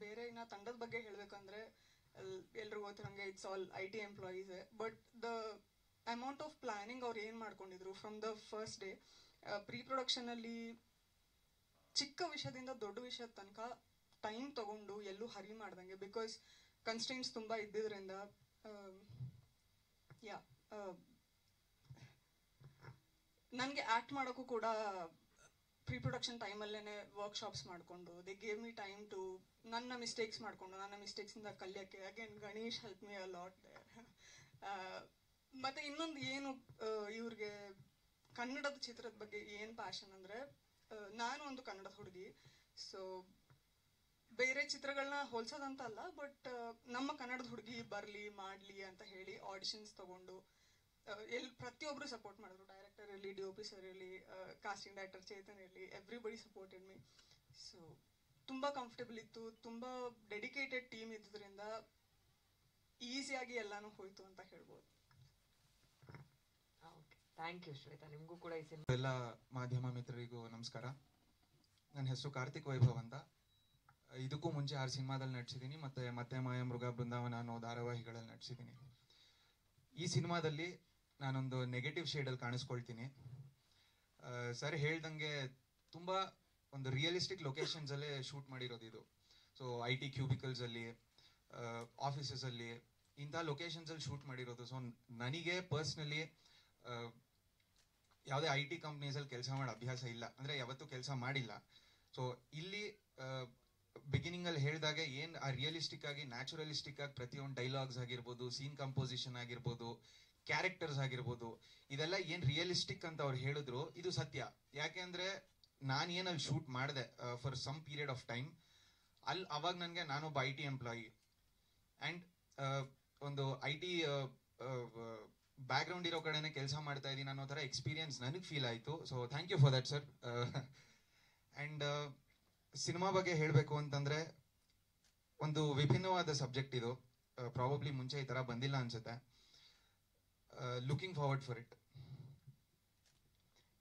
ಬೇರೆ ಇನ್ನು ತಂಡದ ಬಗ್ಗೆ ಹೇಳಬೇಕಂದ್ರೆ ಎಲ್ರಿಗೂ ಗೊತ್ತಿರಂಗೆ it's all IT employees. But the amount of planning ಅವ್ರು ಏನು ಮಾಡ್ಕೊಂಡಿದ್ರು from the first day, pre ಪ್ರೊಡಕ್ಷನಲ್ಲಿ ಚಿಕ್ಕ ವಿಷಯದಿಂದ ದೊಡ್ಡ ವಿಷಯದ ತನಕ ಟೈಮ್ ತಗೊಂಡು ಎಲ್ಲೂ ಹರಿ ಮಾಡ್ದಂಗೆ, ಬಿಕಾಸ್ ಕನ್ಸ್ಟೆಂಟ್ಸ್ ತುಂಬ ಇದ್ದಿದ್ರಿಂದ ನನಗೆ ಆ್ಯಕ್ಟ್ ಮಾಡೋಕ್ಕೂ ಕೂಡ ಪ್ರೀ ಪ್ರೊಡಕ್ಷನ್ ಟೈಮಲ್ಲೇ ವರ್ಕ್ಶಾಪ್ಸ್ ಮಾಡಿಕೊಂಡು they gave me time to ನನ್ನ ಮಿಸ್ಟೇಕ್ಸ್ ಮಾಡಿಕೊಂಡು ನನ್ನ ಮಿಸ್ಟೇಕ್ಸಿಂದ ಕಲಿಯೋಕ್ಕೆ. Again Ganesh help me a lot there. ಮತ್ತು ಇನ್ನೊಂದು ಏನು ಇವ್ರಿಗೆ ಕನ್ನಡದ ಚಿತ್ರದ ಬಗ್ಗೆ ಏನು ಪ್ಯಾಷನ್ ಅಂದರೆ, ನಾನು ಒಂದು ಕನ್ನಡದ ಹುಡುಗಿ. ಸೊ ಬೇರೆ ಚಿತ್ರಗಳನ್ನ ಹೋಲ್ಸೋದಂತ ಅಲ್ಲ, ಬಟ್ ನಮ್ಮ ಕನ್ನಡದ ಹುಡುಗಿ ಬರಲಿ ಮಾಡಲಿ ಅಂತ ಹೇಳಿ ಆಡಿಷನ್ಸ್ ತಗೊಂಡು ಪ್ರತಿಯೊಬ್ಬರು ಸಪೋರ್ಟ್ ಮಾಡಿದ್ರು. ಡೈರೆಕ್ಟರ್ ಇರಲಿ, DOP ಸರ್ ಇರಲಿ, ಕಾಸ್ಟಿಂಗ್ ಡೈರೆಕ್ಟರ್ ಚೇತನ್ ಇರಲಿ, ಎವ್ರಿಬಡಿ ಸಪೋರ್ಟೆಡ್ ಮೀ. ಸೊ ತುಂಬ ಕಂಫರ್ಟಬಲ್ ಇತ್ತು, ತುಂಬ ಡೆಡಿಕೇಟೆಡ್ ಟೀಮ್ ಇದ್ದಿದ್ದರಿಂದ ಈಸಿಯಾಗಿ ಎಲ್ಲಾನು ಹೋಯ್ತು ಅಂತ ಹೇಳ್ಬೋದು. Thank you Shweta. ನಿಮಗೂ ಕೂಡ ಈ ಸಿನಿಮಾ. ಎಲ್ಲ ಮಾಧ್ಯಮ ಮಿತ್ರರಿಗೂ ನಮಸ್ಕಾರ. ನನ್ನ ಹೆಸರು ಕಾರ್ತಿಕ್ ವೈಭವ್ ಅಂತ. ಇದಕ್ಕೂ ಮುಂಚೆ 6 ಸಿನಿಮಾದಲ್ಲಿ ನಟಿಸಿದ್ದೀನಿ, ಮತ್ತೆ ಮಾಯ ಮೃಗ ಬೃಂದಾವನ ಅನ್ನೋ ಧಾರಾವಾಹಿಗಳಲ್ಲಿ ನಟಿಸಿದ್ದೀನಿ. ಈ ಸಿನಿಮಾದಲ್ಲಿ ನಾನೊಂದು ನೆಗೆಟಿವ್ ಶೇಡಲ್ಲಿ ಕಾಣಿಸ್ಕೊಳ್ತೀನಿ. ಸರ್ ಹೇಳ್ದಂಗೆ ತುಂಬ ಒಂದು ರಿಯಲಿಸ್ಟಿಕ್ ಲೊಕೇಶನ್ಸಲ್ಲೇ ಶೂಟ್ ಮಾಡಿರೋದು ಇದು. ಸೊ IT ಕ್ಯೂಬಿಕಲ್ಸಲ್ಲಿ, ಆಫೀಸಸಲ್ಲಿ, ಇಂಥ ಲೊಕೇಶನ್ಸಲ್ಲಿ ಶೂಟ್ ಮಾಡಿರೋದು. ಸೊ ನನಗೆ ಪರ್ಸ್ನಲಿ ಯಾವುದೇ IT ಕಂಪ್ನೀಸಲ್ಲಿ ಕೆಲಸ ಮಾಡೋ ಅಭ್ಯಾಸ ಇಲ್ಲ, ಅಂದರೆ ಯಾವತ್ತೂ ಕೆಲಸ ಮಾಡಿಲ್ಲ. ಸೊ ಇಲ್ಲಿ ಬಿಗಿನಿಂಗಲ್ಲಿ ಹೇಳಿದಾಗೆ ಏನು ಆ ರಿಯಲಿಸ್ಟಿಕ್ ಆಗಿ, ನ್ಯಾಚುರಲಿಸ್ಟಿಕ್ ಆಗಿ ಪ್ರತಿಯೊಂದು ಡೈಲಾಗ್ಸ್ ಆಗಿರ್ಬೋದು, ಸೀನ್ ಕಂಪೋಸಿಷನ್ ಆಗಿರ್ಬೋದು, ಕ್ಯಾರೆಕ್ಟರ್ಸ್ ಆಗಿರ್ಬೋದು, ಇದೆಲ್ಲ ಏನು ರಿಯಲಿಸ್ಟಿಕ್ ಅಂತ ಅವ್ರು ಹೇಳಿದ್ರು ಇದು ಸತ್ಯ. ಯಾಕೆ ಅಂದರೆ ನಾನು ಏನಲ್ಲಿ ಶೂಟ್ ಮಾಡಿದೆ for some period of time, ಅವಾಗ ನನಗೆ ನಾನೊಬ್ಬ IT ಎಂಪ್ಲಾಯಿ ಆ್ಯಂಡ್ ಒಂದು IT ಬ್ಯಾಕ್ಗ್ರೌಂಡ್ ಇರೋ ಕಡೆನೇ ಕೆಲಸ ಮಾಡ್ತಾ ಇದ್ದೀನಿ ಅನ್ನೋ ಥರ ಎಕ್ಸ್ಪೀರಿಯನ್ಸ್ ನನಗೆ ಫೀಲ್ ಆಯಿತು. So thank you for that sir. And cinema ಬಗ್ಗೆ ಹೇಳಬೇಕು ಅಂತಂದರೆ ಒಂದು ವಿಭಿನ್ನವಾದ ಸಬ್ಜೆಕ್ಟ್ ಇದು. ಪ್ರಾಬಬ್ಲಿ ಮುಂಚೆ ಈ ಥರ ಬಂದಿಲ್ಲ ಅನ್ಸುತ್ತೆ. Looking forward for it.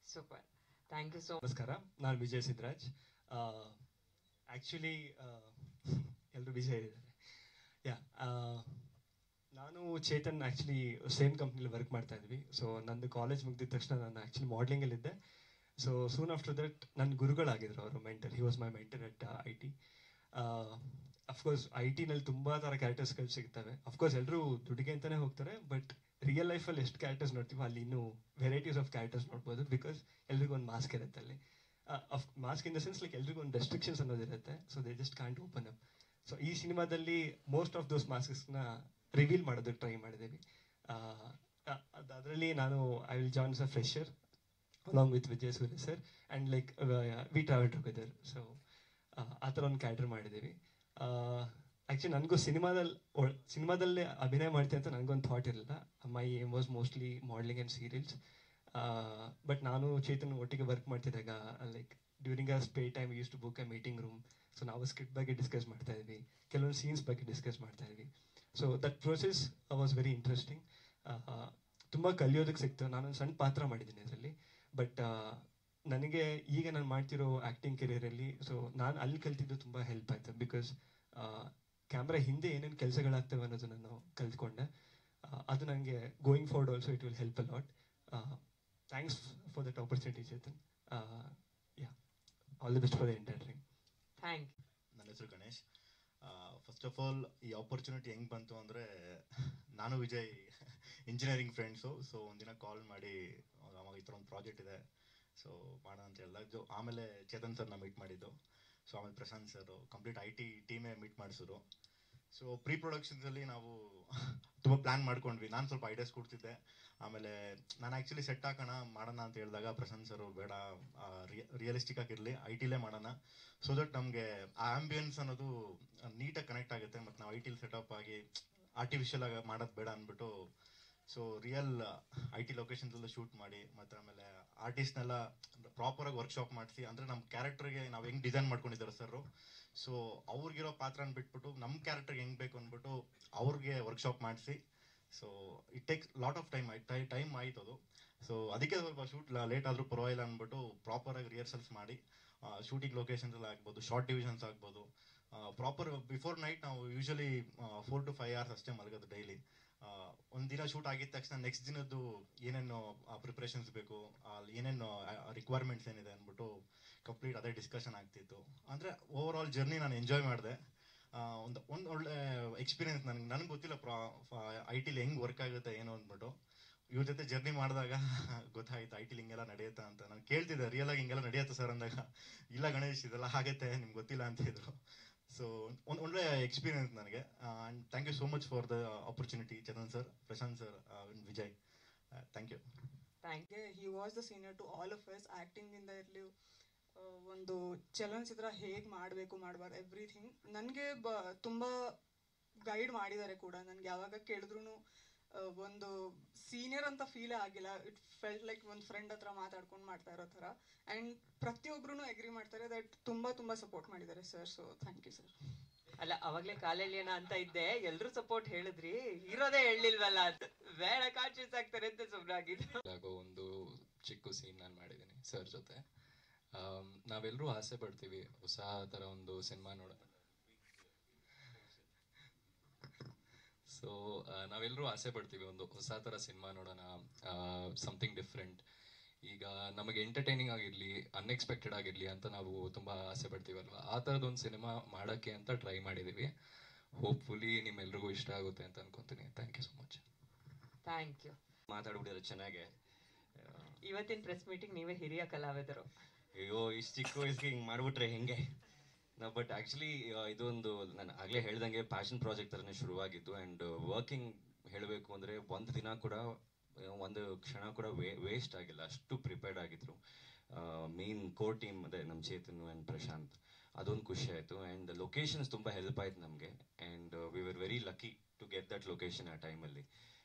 Super, thank you so much. ನಮಸ್ಕಾರ, ನಾನು ವಿಜಯ್ ಸಿದ್ರಾಜ್. ಆ್ಯಕ್ಚುಲಿ ಎಲ್ಲರೂ ವಿಜಯ್ ಇದ್ದಾರೆ. ನಾನು ಚೇತನ್ ಆ್ಯಕ್ಚುಲಿ ಸೇಮ್ ಕಂಪ್ನಿಲಿ ವರ್ಕ್ ಮಾಡ್ತಾ ಇದ್ವಿ. ಸೊ ನಂದು ಕಾಲೇಜ್ ಮುಗಿದ ತಕ್ಷಣ ನಾನು ಆ್ಯಕ್ಚುಲಿ ಮಾಡಲಿಂಗಲ್ಲಿದ್ದೆ. ಸೊ ಸೂನ್ ಆಫ್ಟರ್ ದಟ್ ನನ್ನ ಗುರುಗಳಾಗಿದ್ರು ಅವರು mentor. He was my mentor at IT. Of course IT ನಲ್ಲಿ ತುಂಬ ಥರ ಕ್ಯಾರೆಕ್ಟರ್ಸ್ಗಳು ಸಿಗ್ತವೆ. ಅಫ್ಕೋರ್ಸ್ ಎಲ್ಲರೂ ದುಡ್ಡಿಗೆ ಅಂತಲೇ ಹೋಗ್ತಾರೆ, ಬಟ್ ರಿಯಲ್ ಲೈಫಲ್ಲಿ ಎಷ್ಟು ಕ್ಯಾರೆಕ್ಟರ್ಸ್ ನೋಡ್ತೀವಿ ಅಲ್ಲಿ ಇನ್ನೂ ವೆರೈಟೀಸ್ ಆಫ್ ಕ್ಯಾರೆಕ್ಟರ್ಸ್ ನೋಡ್ಬೋದು. ಬಿಕಾಸ್ ಎಲ್ರಿಗೂ ಒಂದು ಮಾಸ್ಕ್ ಇರುತ್ತೆ ಅಲ್ಲಿ. Mask in the sense like ಎಲ್ರಿಗೂ ಒಂದು ರೆಸ್ಟ್ರಿಕ್ಷನ್ಸ್ ಅನ್ನೋದಿರುತ್ತೆ. So they just can't open up. So ಈ ಸಿನಿಮಾದಲ್ಲಿ ಮೋಸ್ಟ್ ಆಫ್ ದೋಸ್ ಮಾಸ್ಕ್ಸ್ನ ರಿವೀಲ್ ಮಾಡೋದಕ್ಕೆ ಟ್ರೈ ಮಾಡಿದ್ದೀವಿ. ಅದರಲ್ಲಿ ನಾನು I will join a fresher along with Vijay Surya sir, and like we travel together. So ಆ ಥರ ಒಂದು ಕ್ಯಾರೆಕ್ಟರ್ ಮಾಡಿದ್ದೀವಿ. ಆ್ಯಕ್ಚುಲಿ ನನಗೂ ಸಿನಿಮಾದಲ್ಲೇ ಅಭಿನಯ ಮಾಡ್ತೀನಿ ಅಂತ ನನಗೊಂದು ಥಾಟ್ ಇರಲಿಲ್ಲ. My aim was mostly modelling and serials. But ನಾನು ಚೇತನ್ ಒಟ್ಟಿಗೆ ವರ್ಕ್ ಮಾಡ್ತಿದ್ದಾಗ like during a spare time use to book a meeting room. So ನಾವು ಸ್ಕ್ರಿಪ್ಟ್ ಬಗ್ಗೆ ಡಿಸ್ಕಸ್ ಮಾಡ್ತಾ ಇದ್ವಿ, ಕೆಲವೊಂದು ಸೀನ್ಸ್ ಬಗ್ಗೆ ಡಿಸ್ಕಸ್ ಮಾಡ್ತಾ ಇದ್ವಿ. So that process was very interesting. ತುಂಬ ಕಲಿಯೋದಕ್ಕೆ ಸಿಕ್ತು. ನಾನೊಂದು ಸಣ್ಣ ಪಾತ್ರ ಮಾಡಿದ್ದೀನಿ ಅದರಲ್ಲಿ. ಬಟ್ ನನಗೆ ಈಗ ನಾನು ಮಾಡ್ತಿರೋ ಆ್ಯಕ್ಟಿಂಗ್ ಕೆರಿಯರಲ್ಲಿ ಸೊ ನಾನು ಅಲ್ಲಿ ಕಲ್ತಿದ್ದು ತುಂಬ ಹೆಲ್ಪ್ ಆಯಿತು. ಬಿಕಾಸ್ ಕ್ಯಾಮ್ರಾ ಹಿಂದೆ ಏನೇನು ಕೆಲಸಗಳಾಗ್ತವೆ ಅನ್ನೋದು ನಾನು ಕಲ್ತ್ಕೊಂಡೆ. ಅದು ನನಗೆ going forward also it will help a lot. Thanks for that opportunity Chetan. Yeah, all the best for the entire thing. Thank you. ನನ್ನ ಹೆಸರು ಗಣೇಶ್. ಫಸ್ಟ್ ಆಫ್ ಆಲ್ ಈ ಆಪರ್ಚುನಿಟಿ ಹೆಂಗೆ ಬಂತು ಅಂದರೆ, ನಾನು ವಿಜಯ್ ಇಂಜಿನಿಯರಿಂಗ್ ಫ್ರೆಂಡ್ಸು. ಸೊ ಒಂದಿನ ಕಾಲ್ ಮಾಡಿ ಅವಾಗ ಈ ಥರ ಒಂದು ಪ್ರಾಜೆಕ್ಟ್ ಇದೆ, ಸೊ ಮಾಡೋಣ ಅಂತ ಹೇಳಿದಾಗ ಆಮೇಲೆ ಚೇತನ್ ಸರ್ನ ಮೀಟ್ ಮಾಡಿದ್ದು. ಸೊ ಆಮೇಲೆ ಪ್ರಶಾಂತ್ ಸರ್ ಕಂಪ್ಲೀಟ್ IT ಟೀಮೇ ಮೀಟ್ ಮಾಡಿಸಿದ್ರು. ಸೊ ಪ್ರೀ ಪ್ರೊಡಕ್ಷನ್ಸಲ್ಲಿ ನಾವು ತುಂಬ ಪ್ಲ್ಯಾನ್ ಮಾಡ್ಕೊಂಡ್ವಿ. ನಾನು ಸ್ವಲ್ಪ ಐಡಿಯಾಸ್ ಕೊಡ್ತಿದ್ದೆ. ಆಮೇಲೆ ನಾನು ಆ್ಯಕ್ಚುಲಿ ಸೆಟ್ ಹಾಕೋಣ ಮಾಡೋಣ ಅಂತ ಹೇಳಿದಾಗ ಪ್ರಶಾಂತ್ ಸರ್ ಬೇಡ, ರಿಯಲಿಸ್ಟಿಕ್ ಆಗಿರಲಿ, IT ಲೇ ಮಾಡೋಣ, ಸೊ ದಟ್ ನಮಗೆ ಆ ಆಂಬಿಯನ್ಸ್ ಅನ್ನೋದು ನೀಟಾಗಿ ಕನೆಕ್ಟ್ ಆಗುತ್ತೆ, ಮತ್ತು ನಾವು IT ಸೆಟಪ್ ಆಗಿ ಆರ್ಟಿಫಿಷಿಯಲ್ ಆಗಿ ಮಾಡೋದು ಬೇಡ ಅಂದ್ಬಿಟ್ಟು ಸೊ ರಿಯಲ್ IT ಲೊಕೇಶನ್ಸೆಲ್ಲ ಶೂಟ್ ಮಾಡಿ, ಮತ್ತು ಆಮೇಲೆ ಆರ್ಟಿಸ್ಟ್ನೆಲ್ಲ ಪ್ರಾಪರಾಗಿ ವರ್ಕ್ಶಾಪ್ ಮಾಡಿಸಿ, ಅಂದರೆ ನಮ್ಮ ಕ್ಯಾರೆಕ್ಟರ್ಗೆ ನಾವು ಹೆಂಗೆ ಡಿಸೈನ್ ಮಾಡ್ಕೊಂಡಿದ್ದಾರೆ ಸರ್, ಸೊ ಅವ್ರಿಗಿರೋ ಪಾತ್ರನ ಬಿಟ್ಬಿಟ್ಟು ನಮ್ಮ ಕ್ಯಾರೆಕ್ಟರ್ಗೆ ಹೆಂಗೆ ಬೇಕು ಅಂದ್ಬಿಟ್ಟು ಅವ್ರಿಗೆ ವರ್ಕ್ಶಾಪ್ ಮಾಡಿಸಿ. So it takes lot of time ಆಯಿತು ಅದು. ಸೊ ಅದಕ್ಕೆ ಸ್ವಲ್ಪ ಶೂಟ್ ಲೇಟ್ ಆದರೂ ಪರವಾಗಿಲ್ಲ ಅಂದ್ಬಿಟ್ಟು ಪ್ರಾಪರಾಗಿ ರಿಹರ್ಸಲ್ಸ್ ಮಾಡಿ, ಶೂಟಿಂಗ್ ಲೊಕೇಶನ್ಸ್ ಎಲ್ಲ ಆಗ್ಬೋದು, ಶಾರ್ಟ್ ಡಿವಿಷನ್ಸ್ ಆಗ್ಬೋದು, ಪ್ರಾಪರ್ ಬಿಫೋರ್ ನೈಟ್ ನಾವು ಯೂಶಲಿ 4 to 5 hours ಅಷ್ಟೇ ಮಲಗೋದು ಡೈಲಿ. ಒಂದಿನ ಶೂಟ್ ಆಗಿದ ತಕ್ಷಣ ನೆಕ್ಸ್ಟ್ ದಿನದ್ದು ಏನೇನು ಪ್ರಿಪ್ರೇಷನ್ಸ್ ಬೇಕು, ಏನೇನು ರಿಕ್ವೈರ್ಮೆಂಟ್ಸ್ ಏನಿದೆ ಅಂದ್ಬಿಟ್ಟು ಕಂಪ್ಲೀಟ್ ಅದೇ ಡಿಸ್ಕಷನ್ ಆಗ್ತಿತ್ತು. ಅಂದರೆ ಓವರ್ ಆಲ್ ಜರ್ನಿ ನಾನು ಎಂಜಾಯ್ ಮಾಡಿದೆ. ಒಂದು ಒಳ್ಳೆ ಎಕ್ಸ್ಪೀರಿಯನ್ಸ್. ನನಗೆ ಗೊತ್ತಿಲ್ಲ IT ಹೆಂಗೆ ವರ್ಕ್ ಆಗುತ್ತೆ ಏನು ಅಂದ್ಬಿಟ್ಟು. ಇವ್ರ ಜೊತೆ ಜರ್ನಿ ಮಾಡಿದಾಗ ಗೊತ್ತಾಯ್ತು IT ಹಿಂಗೆಲ್ಲ ನಡೆಯುತ್ತಾ ಅಂತ. ನಾನು ಕೇಳ್ತಿದ್ದೆ ರಿಯಲ್ ಆಗಿ ಹಿಂಗೆಲ್ಲ ನಡೆಯುತ್ತೆ ಸರ್ ಅಂದಾಗ, ಇಲ್ಲ ಗಣೇಶ್ ಇದೆಲ್ಲ ಆಗುತ್ತೆ ನಿಮ್ಗೆ ಗೊತ್ತಿಲ್ಲ ಅಂತ ಇದ್ರು. ಸೊ ಒಂದು ಒಳ್ಳೆ ಎಕ್ಸ್ಪೀರಿಯನ್ಸ್ ನನಗೆ. And thank you so much for the opportunity Chetan sir, Prashant sir, Vijay. Thank you. He was the senior to all of us. Acting ಇಂದ ಇರಲಿ, ಒಂದು ಚಲನಚಿತ್ರ ಹೇಗೆ ಮಾಡಬೇಕು ಮಾಡಬಾರ್ದು ಎವ್ರಿಥಿಂಗ್ ನನಗೆ ತುಂಬ ಗೈಡ್ ಮಾಡಿದ್ದಾರೆ ಕೂಡ. ನನಗೆ ಯಾವಾಗ ಕೇಳಿದ್ರು ಒಂದು ಸೀನಿಯರ್ ಅಂತ ಫೀಲೇ ಆಗಿಲ್ಲ. ಇಟ್ ಫೆಲ್ಟ್ ಲೈಕ್ ಒಂದು ಫ್ರೆಂಡ್ ಹತ್ರ ಮಾತಾಡ್ಕೊಂಡು ಮಾಡ್ತಾ ಇರೋ ಥರ. ಆ್ಯಂಡ್ ಪ್ರತಿಯೊಬ್ಬರೂ ಅಗ್ರಿ ಮಾಡ್ತಾರೆ ದಟ್ ತುಂಬ ಸಪೋರ್ಟ್ ಮಾಡಿದ್ದಾರೆ sir. So thank you sir. ಅಲ್ಲ, ಅವಾಗ್ಲೇ ಕಾಲೆಳಿಯೋಣ ಅಂತ ಇದ್ದೆ, ಎಲ್ರು ಸಪೋರ್ಟ್ ಹೇಳಿದ್ರಿ, ಇರೋದೇ ಹೇಳಿಲ್ವಲ್ಲ ಅಂತ ಬೇಡ ಕಾನ್ಶಿಯಸ್ ಆಗ್ತಾರೆ ಅಂತ ಸುಮ್ಮನಾಗಿದ್ದು. ಒಂದು ಚಿಕ್ಕ ಸೀನ್ ನಾನು ಮಾಡಿದ್ದೀನಿ ಸರ್ ಜೊತೆ. ನಾವೆಲ್ಲರೂ ಆಸೆ ಪಡ್ತೀವಿ ಹೊಸ ಥರ ಒಂದು ಸಿನಿಮಾ ನೋಡೋಣ. ಸೊ ನಾವೆಲ್ಲರೂ ಆಸೆ ಪಡ್ತೀವಿ ಒಂದು ಹೊಸ ಥರ ಸಿನಿಮಾ ನೋಡೋಣ, ಸಮಥಿಂಗ್ ಡಿಫ್ರೆಂಟ್. ಈಗ ನಮಗೆ ಎಂಟರ್ಟೈನಿಂಗ್ ಆಗಿರಲಿ, ಅನ್ಎಕ್ಸ್ಪೆಕ್ಟೆಡ್ ಆಗಿರಲಿ ಅಂತ ನಾವು ತುಂಬ ಆಸೆ ಪಡ್ತೀವಲ್ವ. ಆ ಥರದೊಂದು ಸಿನಿಮಾ ಮಾಡೋಕ್ಕೆ ಅಂತ ಟ್ರೈ ಮಾಡಿದ್ದೀವಿ. ಹೋಪ್ಫುಲಿ ನಿಮ್ಮೆಲ್ರಿಗೂ ಇಷ್ಟ ಆಗುತ್ತೆ ಅಂತ ಅನ್ಕೊತೀನಿ. Thank you so much. Thank you. ಮಾತಾಡ್ಬಿಟ್ಟಿದ್ರೆ ಚೆನ್ನಾಗೆ. ಇವತ್ತಿನ ಪ್ರೆಸ್ ಮೀಟಿಂಗ್ ನೀವೇ ಹಿರಿಯ ಕಲಾವಿದರು. ಅಯ್ಯೋ, ಇಷ್ಟು ಚಿಕ್ಕ ವಯಸ್ಸಿಗೆ ಹಿಂಗೆ ಮಾಡಿಬಿಟ್ರೆ ಹೆಂಗೆ ನಾವು. ಬಟ್ ಆ್ಯಕ್ಚುಲಿ ಇದೊಂದು ನಾನು ಆಗಲೇ ಹೇಳ್ದಂಗೆ ಪ್ಯಾಷನ್ ಪ್ರಾಜೆಕ್ಟ್ ಥರನೇ ಶುರುವಾಗಿದ್ದು. ಆ್ಯಂಡ್ ವರ್ಕಿಂಗ್ ಹೇಳಬೇಕು ಅಂದರೆ ಒಂದು ದಿನ ಕೂಡ, ಒಂದು ಕ್ಷಣ ಕೂಡ ವೇಸ್ಟ್ ಆಗಿಲ್ಲ. ಅಷ್ಟು ಪ್ರಿಪೇರ್ಡ್ ಆಗಿದ್ರು. ಮೇನ್ ಕೋರ್ ಟೀಮ್ ಅದೇ ನಮ್ಮ ಚೇತನ್ ಆ್ಯಂಡ್ ಪ್ರಶಾಂತ್, ಅದೊಂದು ಖುಷಿ ಆಯಿತು. ಆ್ಯಂಡ್ ಲೊಕೇಶನ್ಸ್ ತುಂಬ ಹೆಲ್ಪ್ ಆಯ್ತು ನಮಗೆ. And we were very lucky to get that location ಆ ಟೈಮಲ್ಲಿ.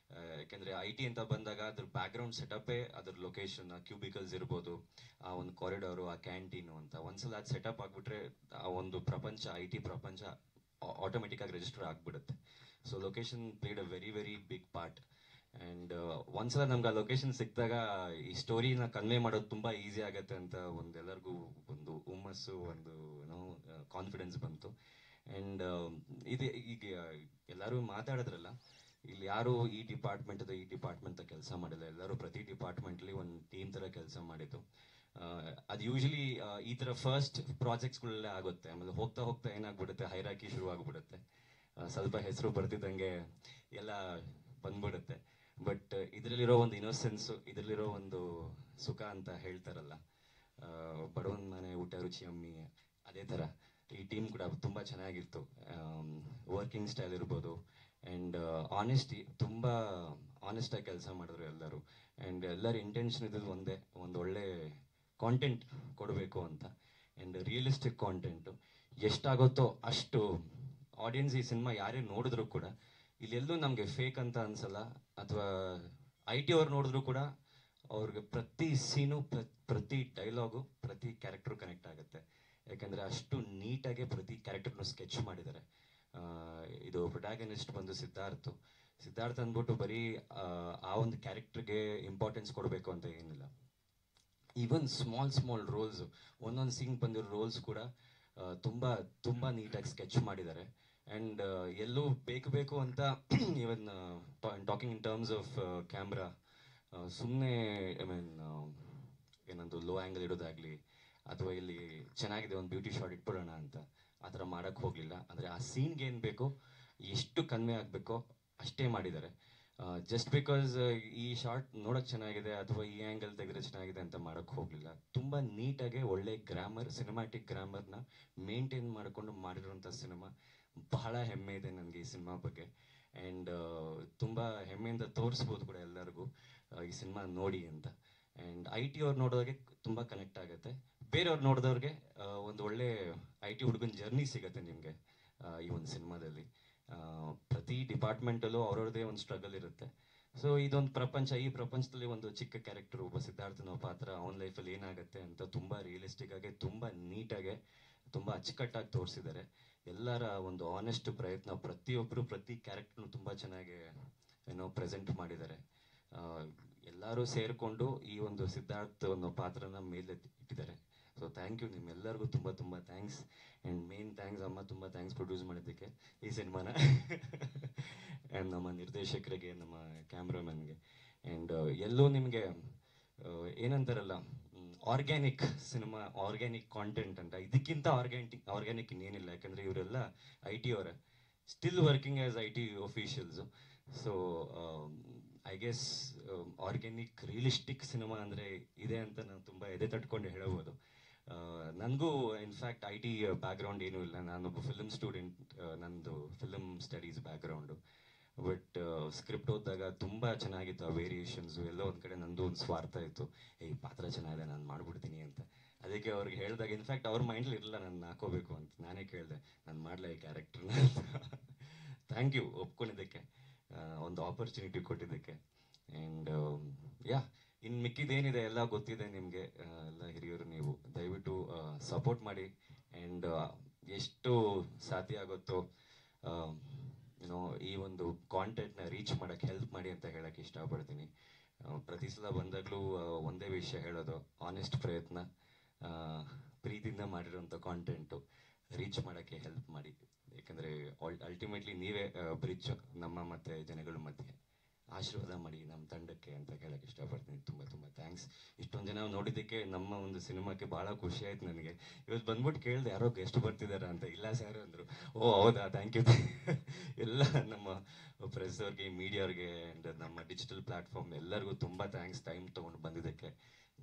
ಯಾಕೆಂದರೆ IT ಅಂತ ಬಂದಾಗ ಅದ್ರ ಬ್ಯಾಕ್ಗ್ರೌಂಡ್ ಸೆಟಪ್ಪೇ, ಅದ್ರ ಲೊಕೇಶನ್, ಕ್ಯೂಬಿಕಲ್ಸ್ ಇರ್ಬೋದು, ಆ ಒಂದು ಕಾರಿಡಾರು, ಆ ಕ್ಯಾಂಟೀನು ಅಂತ ಒಂದ್ಸಲ ಅದು ಸೆಟಪ್ ಆಗಿಬಿಟ್ರೆ ಆ ಒಂದು ಪ್ರಪಂಚ, IT ಪ್ರಪಂಚ ಆಟೋಮೆಟಿಕ್ಕಾಗಿ ರಿಜಿಸ್ಟರ್ ಆಗಿಬಿಡುತ್ತೆ. So location played a very very big part. And ಒಂದ್ಸಲ ನಮ್ಗೆ ಆ ಲೊಕೇಶನ್ ಸಿಕ್ಕಿದಾಗ ಈ ಸ್ಟೋರಿನ ಕನ್ವೆ ಮಾಡೋದು ತುಂಬ ಈಸಿ ಆಗುತ್ತೆ ಅಂತ ಎಲ್ಲರಿಗೂ ಒಂದು ಹುಮ್ಮಸ್ಸು, ಒಂದು ಕಾನ್ಫಿಡೆನ್ಸ್ ಬಂತು. ಆ್ಯಂಡ್ ಇದು ಈಗ ಎಲ್ಲರೂ ಮಾತಾಡಿದ್ರಲ್ಲ, ಇಲ್ಲಿ ಯಾರು ಈ ಡಿಪಾರ್ಟ್ಮೆಂಟ್ ಕೆಲಸ ಮಾಡಿಲ್ಲ. ಎಲ್ಲರೂ ಪ್ರತಿ ಡಿಪಾರ್ಟ್ಮೆಂಟ್ಲಿ ಒಂದು ಟೀಮ್ ಥರ ಕೆಲಸ ಮಾಡಿದ್ದು. ಅದು ಯೂಶಲಿ ಈ ಥರ ಫಸ್ಟ್ ಪ್ರಾಜೆಕ್ಟ್ಸ್ಗಳಲ್ಲೇ ಆಗುತ್ತೆ. ಆಮೇಲೆ ಹೋಗ್ತಾ ಹೋಗ್ತಾ ಏನಾಗ್ಬಿಡುತ್ತೆ, ಹೈರಾಕಿ ಶುರು ಆಗ್ಬಿಡುತ್ತೆ. ಸ್ವಲ್ಪ ಹೆಸರು ಬರ್ತಿದ್ದಂಗೆ ಎಲ್ಲ ಬಂದ್ಬಿಡುತ್ತೆ. ಬಟ್ ಇದರಲ್ಲಿರೋ ಒಂದು ಇನ್ನೋಸೆನ್ಸು, ಇದರಲ್ಲಿರೋ ಒಂದು ಸುಖ ಅಂತ ಹೇಳ್ತಾರಲ್ಲ, ಬಡವನ ಮನೆ ಊಟ ರುಚಿ ಅಮ್ಮಿ, ಅದೇ ಥರ ಈ ಟೀಮ್ ಕೂಡ ತುಂಬ ಚೆನ್ನಾಗಿತ್ತು. ವರ್ಕಿಂಗ್ ಸ್ಟೈಲ್ ಇರ್ಬೋದು, ಆ್ಯಂಡ್ ಆನೆಸ್ಟಿ, ತುಂಬ ಆನೆಸ್ಟಾಗಿ ಕೆಲಸ ಮಾಡಿದ್ರು ಎಲ್ಲರೂ. ಆ್ಯಂಡ್ ಎಲ್ಲರ ಇಂಟೆನ್ಷನ್ ಇದ್ದದ್ದು ಒಂದೇ, ಒಂದು ಒಳ್ಳೆ ಕಾಂಟೆಂಟ್ ಕೊಡಬೇಕು ಅಂತ. ಆ್ಯಂಡ್ ರಿಯಲಿಸ್ಟಿಕ್ ಕಾಂಟೆಂಟು ಎಷ್ಟಾಗುತ್ತೋ ಅಷ್ಟು ಆಡಿಯನ್ಸ್ ಈ ಸಿನಿಮಾ ಯಾರೇ ನೋಡಿದ್ರು ಕೂಡ ಇಲ್ಲೆಲ್ಲೂ ನಮಗೆ ಫೇಕ್ ಅಂತ ಅನ್ಸಲ್ಲ. ಅಥವಾ IT ಅವ್ರು ನೋಡಿದ್ರು ಕೂಡ ಅವ್ರಿಗೆ ಪ್ರತಿ ಸೀನು, ಪ್ರತಿ ಡೈಲಾಗು, ಪ್ರತಿ ಕ್ಯಾರೆಕ್ಟ್ರು ಕನೆಕ್ಟ್ ಆಗುತ್ತೆ. ಯಾಕೆಂದರೆ ಅಷ್ಟು ನೀಟಾಗೆ ಪ್ರತಿ ಕ್ಯಾರೆಕ್ಟರ್ನು ಸ್ಕೆಚ್ ಮಾಡಿದ್ದಾರೆ. ಇದು ಪ್ರೊಟ್ಯಾಗನಿಸ್ಟ್ ಬಂದು ಸಿದ್ಧಾರ್ಥ್ ಅಂದ್ಬಿಟ್ಟು ಬರೀ ಆ ಒಂದು ಕ್ಯಾರೆಕ್ಟರ್ಗೆ ಇಂಪಾರ್ಟೆನ್ಸ್ ಕೊಡಬೇಕು ಅಂತ ಏನಿಲ್ಲ. ಈವನ್ ಸ್ಮಾಲ್ ರೋಲ್ಸ್, ಒಂದೊಂದು ಸೀನ್ ಬಂದಿರೋ ರೋಲ್ಸ್ ಕೂಡ ತುಂಬ ನೀಟಾಗಿ ಸ್ಕೆಚ್ ಮಾಡಿದ್ದಾರೆ. ಆ್ಯಂಡ್ ಎಲ್ಲೂ ಬೇಕು ಅಂತ even talking in terms of camera, ಸುಮ್ಮನೆ ಐ ಮೀನ್ ಏನೊಂದು ಲೋ ಆ್ಯಂಗಲ್ ಇಡೋದಾಗಲಿ ಅಥವಾ ಇಲ್ಲಿ ಚೆನ್ನಾಗಿದೆ ಒಂದು ಬ್ಯೂಟಿ ಶಾಟ್ ಇಟ್ಬಿಡೋಣ ಅಂತ ಆ ಥರ ಮಾಡೋಕ್ಕೆ ಹೋಗಲಿಲ್ಲ. ಅಂದರೆ ಆ ಸೀನ್ಗೆ ಏನು ಬೇಕೋ, ಎಷ್ಟು ಕನ್ವೆ ಆಗಬೇಕೋ ಅಷ್ಟೇ ಮಾಡಿದ್ದಾರೆ. ಜಸ್ಟ್ ಬಿಕಾಸ್ ಈ ಶಾರ್ಟ್ ನೋಡೋಕ್ಕೆ ಚೆನ್ನಾಗಿದೆ ಅಥವಾ ಈ ಆ್ಯಂಗಲ್ ತೆಗೆದ್ರೆ ಚೆನ್ನಾಗಿದೆ ಅಂತ ಮಾಡೋಕ್ಕೆ ಹೋಗಲಿಲ್ಲ. ತುಂಬ ನೀಟಾಗಿ ಒಳ್ಳೆ ಗ್ರಾಮರ್, ಸಿನಿಮ್ಯಾಟಿಕ್ ಗ್ರಾಮರ್ನ ಮೇಂಟೈನ್ ಮಾಡಿಕೊಂಡು ಮಾಡಿರುವಂಥ ಸಿನಿಮಾ. ಬಹಳ ಹೆಮ್ಮೆ ಇದೆ ನನಗೆ ಈ ಸಿನಿಮಾ ಬಗ್ಗೆ. ಆ್ಯಂಡ್ ತುಂಬ ಹೆಮ್ಮೆಯಿಂದ ತೋರಿಸ್ಬೋದು ಕೂಡ ಎಲ್ಲರಿಗೂ ಈ ಸಿನಿಮಾ ನೋಡಿ ಅಂತ. ಆ್ಯಂಡ್ IT ಅವ್ರು ನೋಡೋರಿಗೆ ತುಂಬ ಕನೆಕ್ಟ್ ಆಗುತ್ತೆ, ಬೇರೆಯವ್ರು ನೋಡಿದವ್ರಿಗೆ ಒಂದು ಒಳ್ಳೆ IT ಹುಡುಗನ ಜರ್ನಿ ಸಿಗುತ್ತೆ ನಿಮಗೆ ಈ ಒಂದು ಸಿನಿಮಾದಲ್ಲಿ. ಪ್ರತಿ ಡಿಪಾರ್ಟ್ಮೆಂಟಲ್ಲೂ ಅವ್ರವ್ರದ್ದೇ ಒಂದು ಸ್ಟ್ರಗಲ್ ಇರುತ್ತೆ. ಸೊ ಇದೊಂದು ಪ್ರಪಂಚ, ಈ ಪ್ರಪಂಚದಲ್ಲಿ ಒಂದು ಚಿಕ್ಕ ಕ್ಯಾರೆಕ್ಟರ್ ಒಬ್ಬ ಸಿದ್ಧಾರ್ಥನ ಪಾತ್ರ ಅವನ ಲೈಫಲ್ಲಿ ಏನಾಗುತ್ತೆ ಅಂತ ತುಂಬ ರಿಯಲಿಸ್ಟಿಕ್ ಆಗಿ, ತುಂಬ ನೀಟಾಗಿ, ತುಂಬ ಅಚ್ಚುಕಟ್ಟಾಗಿ ತೋರಿಸಿದ್ದಾರೆ. ಎಲ್ಲರ ಒಂದು ಆನೆಸ್ಟ್ ಪ್ರಯತ್ನ, ಪ್ರತಿಯೊಬ್ಬರು ಪ್ರತಿ ಕ್ಯಾರೆಕ್ಟರ್ನು ತುಂಬ ಚೆನ್ನಾಗಿ ಪ್ರೆಸೆಂಟ್ ಮಾಡಿದ್ದಾರೆ. ಎಲ್ಲರೂ ಸೇರಿಕೊಂಡು ಈ ಒಂದು ಸಿದ್ಧಾರ್ಥ್ ಅನ್ನೋ ಪಾತ್ರನ ಮೇಲೆ ಇಟ್ಟಿದ್ದಾರೆ. ಸೊ ಥ್ಯಾಂಕ್ ಯು ನಿಮ್ಮೆಲ್ಲರಿಗೂ ತುಂಬ ಥ್ಯಾಂಕ್ಸ್. ಆ್ಯಂಡ್ ಮೇನ್ ಥ್ಯಾಂಕ್ಸ್ ಅಮ್ಮ, ತುಂಬ ಥ್ಯಾಂಕ್ಸ್ ಪ್ರೊಡ್ಯೂಸ್ ಮಾಡಿದ್ದಕ್ಕೆ ಈ ಸಿನಿಮಾನ. ಆ್ಯಂಡ್ ನಮ್ಮ ನಿರ್ದೇಶಕರಿಗೆ, ನಮ್ಮ ಕ್ಯಾಮ್ರಾಮನ್ಗೆ. ಆ್ಯಂಡ್ ಎಲ್ಲೂ ನಿಮಗೆ ಏನಂತಾರಲ್ಲ, ಆರ್ಗ್ಯಾನಿಕ್ ಸಿನಿಮಾ, ಆರ್ಗ್ಯಾನಿಕ್ ಕಾಂಟೆಂಟ್ ಅಂತ, ಇದಕ್ಕಿಂತ ಆರ್ಗ್ಯಾನಿಕ್ ಇನ್ನೇನಿಲ್ಲ. ಯಾಕಂದರೆ ಇವರೆಲ್ಲ IT ಅವರೇ, still working as IT officials. So I guess organic realistic cinema ಅಂದರೆ ಇದೆ ಅಂತ ನಾನು ತುಂಬ ಎದೆ ತಟ್ಕೊಂಡು ಹೇಳಬಹುದು. ನನಗೂ ಇನ್ಫ್ಯಾಕ್ಟ್ IT ಬ್ಯಾಕ್ಗ್ರೌಂಡ್ ಏನೂ ಇಲ್ಲ, ನಾನೊಬ್ಬ ಫಿಲ್ಮ್ ಸ್ಟೂಡೆಂಟ್, ನಂದು film studies background. But script ಓದಿದಾಗ ತುಂಬ ಚೆನ್ನಾಗಿತ್ತು ಆ ವೇರಿಯೇಷನ್ಸು. ಎಲ್ಲೋ ಒಂದು ಕಡೆ ನಂದು ಒಂದು ಸ್ವಾರ್ಥ ಇತ್ತು, ಈ ಪಾತ್ರ ಚೆನ್ನಾಗಿದೆ ನಾನು ಮಾಡ್ಬಿಡ್ತೀನಿ ಅಂತ. ಅದಕ್ಕೆ ಅವ್ರಿಗೆ ಹೇಳಿದಾಗ ಇನ್ಫ್ಯಾಕ್ಟ್ ಅವ್ರ ಮೈಂಡ್ಲಿ ಇರಲಿಲ್ಲ ನಾನು ಹಾಕೋಬೇಕು ಅಂತ. ನಾನೇ ಕೇಳಿದೆ, ನಾನು ಮಾಡಲ ಈ ಕ್ಯಾರೆಕ್ಟರ್ನ ಅಂತ. ಥ್ಯಾಂಕ್ ಯು ಒಪ್ಕೊಂಡಿದ್ದಕ್ಕೆ, ಒಂದು ಆಪರ್ಚುನಿಟಿ ಕೊಟ್ಟಿದ್ದಕ್ಕೆ. ಆ್ಯಂಡ್ ಇನ್ನು ಮಿಕ್ಕಿದೇನಿದೆ ಎಲ್ಲ ಗೊತ್ತಿದೆ ನಿಮಗೆ, ಎಲ್ಲ ಹಿರಿಯರು ನೀವು ದಯವಿಟ್ಟು ಸಪೋರ್ಟ್ ಮಾಡಿ. ಆ್ಯಂಡ್ ಎಷ್ಟು ಸಾಧ್ಯ ಆಗುತ್ತೋ ಈ ಒಂದು ಕಾಂಟೆಂಟ್ನ ರೀಚ್ ಮಾಡೋಕ್ಕೆ ಹೆಲ್ಪ್ ಮಾಡಿ ಅಂತ ಹೇಳೋಕ್ಕೆ ಇಷ್ಟಪಡ್ತೀನಿ. ಪ್ರತಿ ಸಲ ಬಂದಾಗಲೂ ಒಂದೇ ವಿಷಯ ಹೇಳೋದು, ಆನೆಸ್ಟ್ ಪ್ರಯತ್ನ, ಪ್ರೀತಿಯಿಂದ ಮಾಡಿರೋಂಥ ಕಾಂಟೆಂಟು ರೀಚ್ ಮಾಡೋಕ್ಕೆ ಹೆಲ್ಪ್ ಮಾಡಿ. ಯಾಕಂದರೆ ಅಲ್ಟಿಮೇಟ್ಲಿ ನೀವೇ ಬ್ರಿಡ್ಜ್ ನಮ್ಮ ಮತ್ತು ಜನಗಳ ಮಧ್ಯೆ. ಆಶೀರ್ವಾದ ಮಾಡಿ ನಮ್ಮ ತಂಡಕ್ಕೆ ಅಂತ ಹೇಳಕ್ಕೆ ಇಷ್ಟಪಡ್ತೀನಿ. ತುಂಬ ಥ್ಯಾಂಕ್ಸ್. ಇಷ್ಟೊಂದು ಜನ ನೋಡಿದ್ದಕ್ಕೆ ನಮ್ಮ ಒಂದು ಸಿನಿಮಾಕ್ಕೆ ಭಾಳ ಖುಷಿ ಆಯ್ತು ನನಗೆ. ಇವತ್ತು ಬಂದ್ಬಿಟ್ಟು ಕೇಳಿದೆ ಯಾರೋ ಗೆಸ್ಟ್ ಬರ್ತಿದ್ದಾರೆ ಅಂತ. ಇಲ್ಲ ಸರ್ ಅಂದರು. ಓ ಹೌದಾ, ಥ್ಯಾಂಕ್ ಯು. ಎಲ್ಲ ನಮ್ಮ ಪ್ರೆಸ್ ಅವ್ರಿಗೆ, ಮೀಡಿಯಾವ್ರಿಗೆ ಆ್ಯಂಡ್ ನಮ್ಮ ಡಿಜಿಟಲ್ ಪ್ಲ್ಯಾಟ್ಫಾರ್ಮ್ ಎಲ್ಲರಿಗೂ ತುಂಬ ಥ್ಯಾಂಕ್ಸ್ ಟೈಮ್ ತೊಗೊಂಡು ಬಂದಿದ್ದಕ್ಕೆ.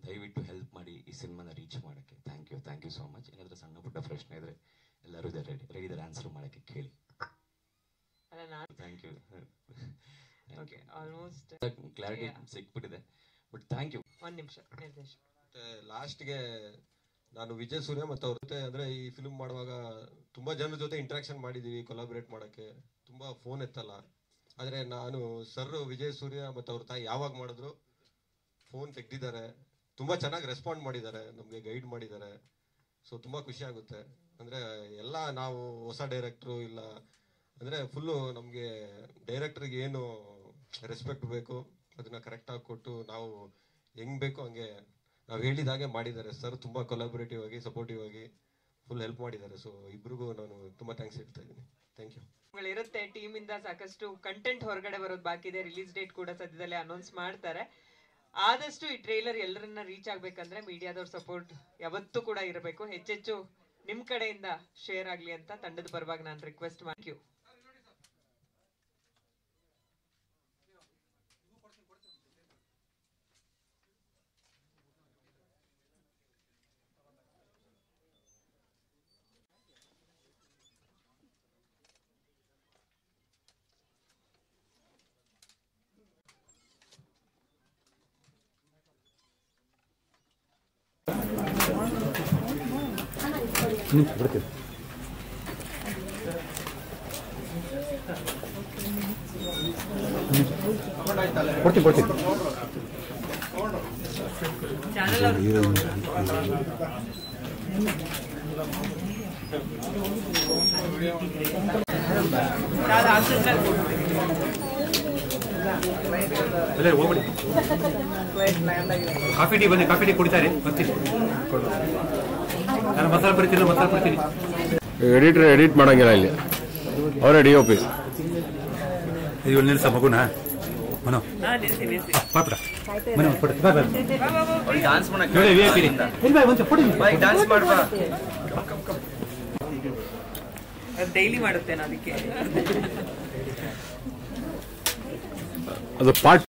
ದಯವಿಟ್ಟು ಹೆಲ್ಪ್ ಮಾಡಿ ಈ ಸಿನಿಮಾನ ರೀಚ್ ಮಾಡೋಕ್ಕೆ. Thank you so much. ಏನಾದರೂ ಸಣ್ಣ ಪುಟ್ಟ ಪ್ರಶ್ನೆ ಇದ್ದರೆ ಎಲ್ಲರೂ ರೆಡಿ ಇದ್ದಾರೆ ಆನ್ಸರ್ ಮಾಡೋಕ್ಕೆ, ಕೇಳಿ. Thank you. Okay, almost clarity ಸಿಕ್ಬಿಟ್ಟಿದೆ. But thank you. ಒಂದು ನಿಮಿಷ ನಿರ್ದೇಶಕ. ಮತ್ತೆ ಲಾಸ್ಟ್ಗೆ ನಾನು ವಿಜಯ್ ಸೂರ್ಯ ಮತ್ತು ಅವ್ರ ಜೊತೆ, ಅಂದರೆ ಈ ಫಿಲ್ಮ್ ಮಾಡುವಾಗ ತುಂಬ ಜನರ ಜೊತೆ ಇಂಟ್ರಾಕ್ಷನ್ ಮಾಡಿದ್ದೀವಿ, ಕೊಲಾಬ್ರೇಟ್ ಮಾಡೋಕ್ಕೆ. ತುಂಬ ಫೋನ್ ಎತ್ತಲ್ಲ. ಆದರೆ ನಾನು ಸರ್ ವಿಜಯ್ ಸೂರ್ಯ ಮತ್ತು ಅವ್ರ ತಾಯಿ ಯಾವಾಗ ಮಾಡಿದ್ರು ಫೋನ್ ತೆಗ್ದಿದ್ದಾರೆ, ತುಂಬ ಚೆನ್ನಾಗಿ ರೆಸ್ಪಾಂಡ್ ಮಾಡಿದ್ದಾರೆ, ನಮಗೆ ಗೈಡ್ ಮಾಡಿದ್ದಾರೆ. ಸೊ ತುಂಬ ಖುಷಿ ಆಗುತ್ತೆ. ಅಂದರೆ ಎಲ್ಲ ನಾವು ಹೊಸ ಡೈರೆಕ್ಟ್ರು ಇಲ್ಲ, ಅಂದರೆ ಫುಲ್ಲು ನಮಗೆ ಡೈರೆಕ್ಟ್ರಿಗೆ ಏನು ರೆಸ್ಪೆಕ್ಟ್ ಬೇಕು ಅದನ್ನು ಕರೆಕ್ಟಾಗಿ ಕೊಟ್ಟು ನಾವು ಹೆಂಗೆ ಬೇಕೋ ಹಂಗೆ ನಾವು ಹೇಳಿದಾಗೆ ಮಾಡಿದ್ದಾರೆ ಸರ್. ತುಂಬ ಕೊಲಾಬರೇಟಿವ್ ಆಗಿ, ಸಪೋರ್ಟಿವ್ ಆಗಿ ಫುಲ್ ಹೆಲ್ಪ್ ಮಾಡಿದ್ದಾರೆ. ಸೊ ಇಬ್ರಿಗೂ ನಾನು ತುಂಬ ಥ್ಯಾಂಕ್ಸ್ ಹೇಳ್ತಾ ಇದ್ದೀನಿ. Thank you. ಇರುತ್ತೆ ಟೀಮಿಂದ ಸಾಕಷ್ಟು ಕಂಟೆಂಟ್ ಹೊರಗಡೆ ಬರೋದು ಬಾಕಿ ಇದೆ. ರಿಲೀಸ್ ಡೇಟ್ ಕೂಡ ಸದ್ಯದಲ್ಲೇ ಅನೌನ್ಸ್ ಮಾಡ್ತಾರೆ. ಆದಷ್ಟು ಈ ಟ್ರೈಲರ್ ಎಲ್ಲರನ್ನ ರೀಚ್ ಆಗ್ಬೇಕಂದ್ರೆ ಮೀಡಿಯಾದವ್ರ ಸಪೋರ್ಟ್ ಯಾವತ್ತೂ ಕೂಡ ಇರಬೇಕು. ಹೆಚ್ಚೆಚ್ಚು ನಿಮ್ ಕಡೆಯಿಂದ ಶೇರ್ ಆಗ್ಲಿ ಅಂತ ತಂಡದ ಪರವಾಗಿ ನಾನು ರಿಕ್ವೆಸ್ಟ್ ಮಾಡಿ. ಕೊಡ್ತೀನಿ ಅಲ್ಲೇ ಹೋಗ್ಬಿಡಿ. ಕಾಫಿ ಟೀ ಬನ್ನಿ, ಕಾಫಿ ಟೀ ಕುಡಿತಾರೆ ಬರ್ತೀನಿ. ನಾನು ಮಸಾಲ ಬರ್ತೀನಿ. ಎಡಿಟರ್ ಎಡಿಟ್ ಮಾಡಂಗಿಲ್ಲ ಇಲ್ಲಿ, ಅವರೇ DOP. ಇದು ನಿಲ್ಸ ಮಗುನಾ ಮನೋ ಪಾಪಡ ಮನೋ ಡಾನ್ಸ್ ಮಾಡಕ್ಕೆ ಡೈಲಿ ಮಾಡುತ್ತೇನೆ ಅದಕ್ಕೆ ಅದು ಪಾರ್ಟ್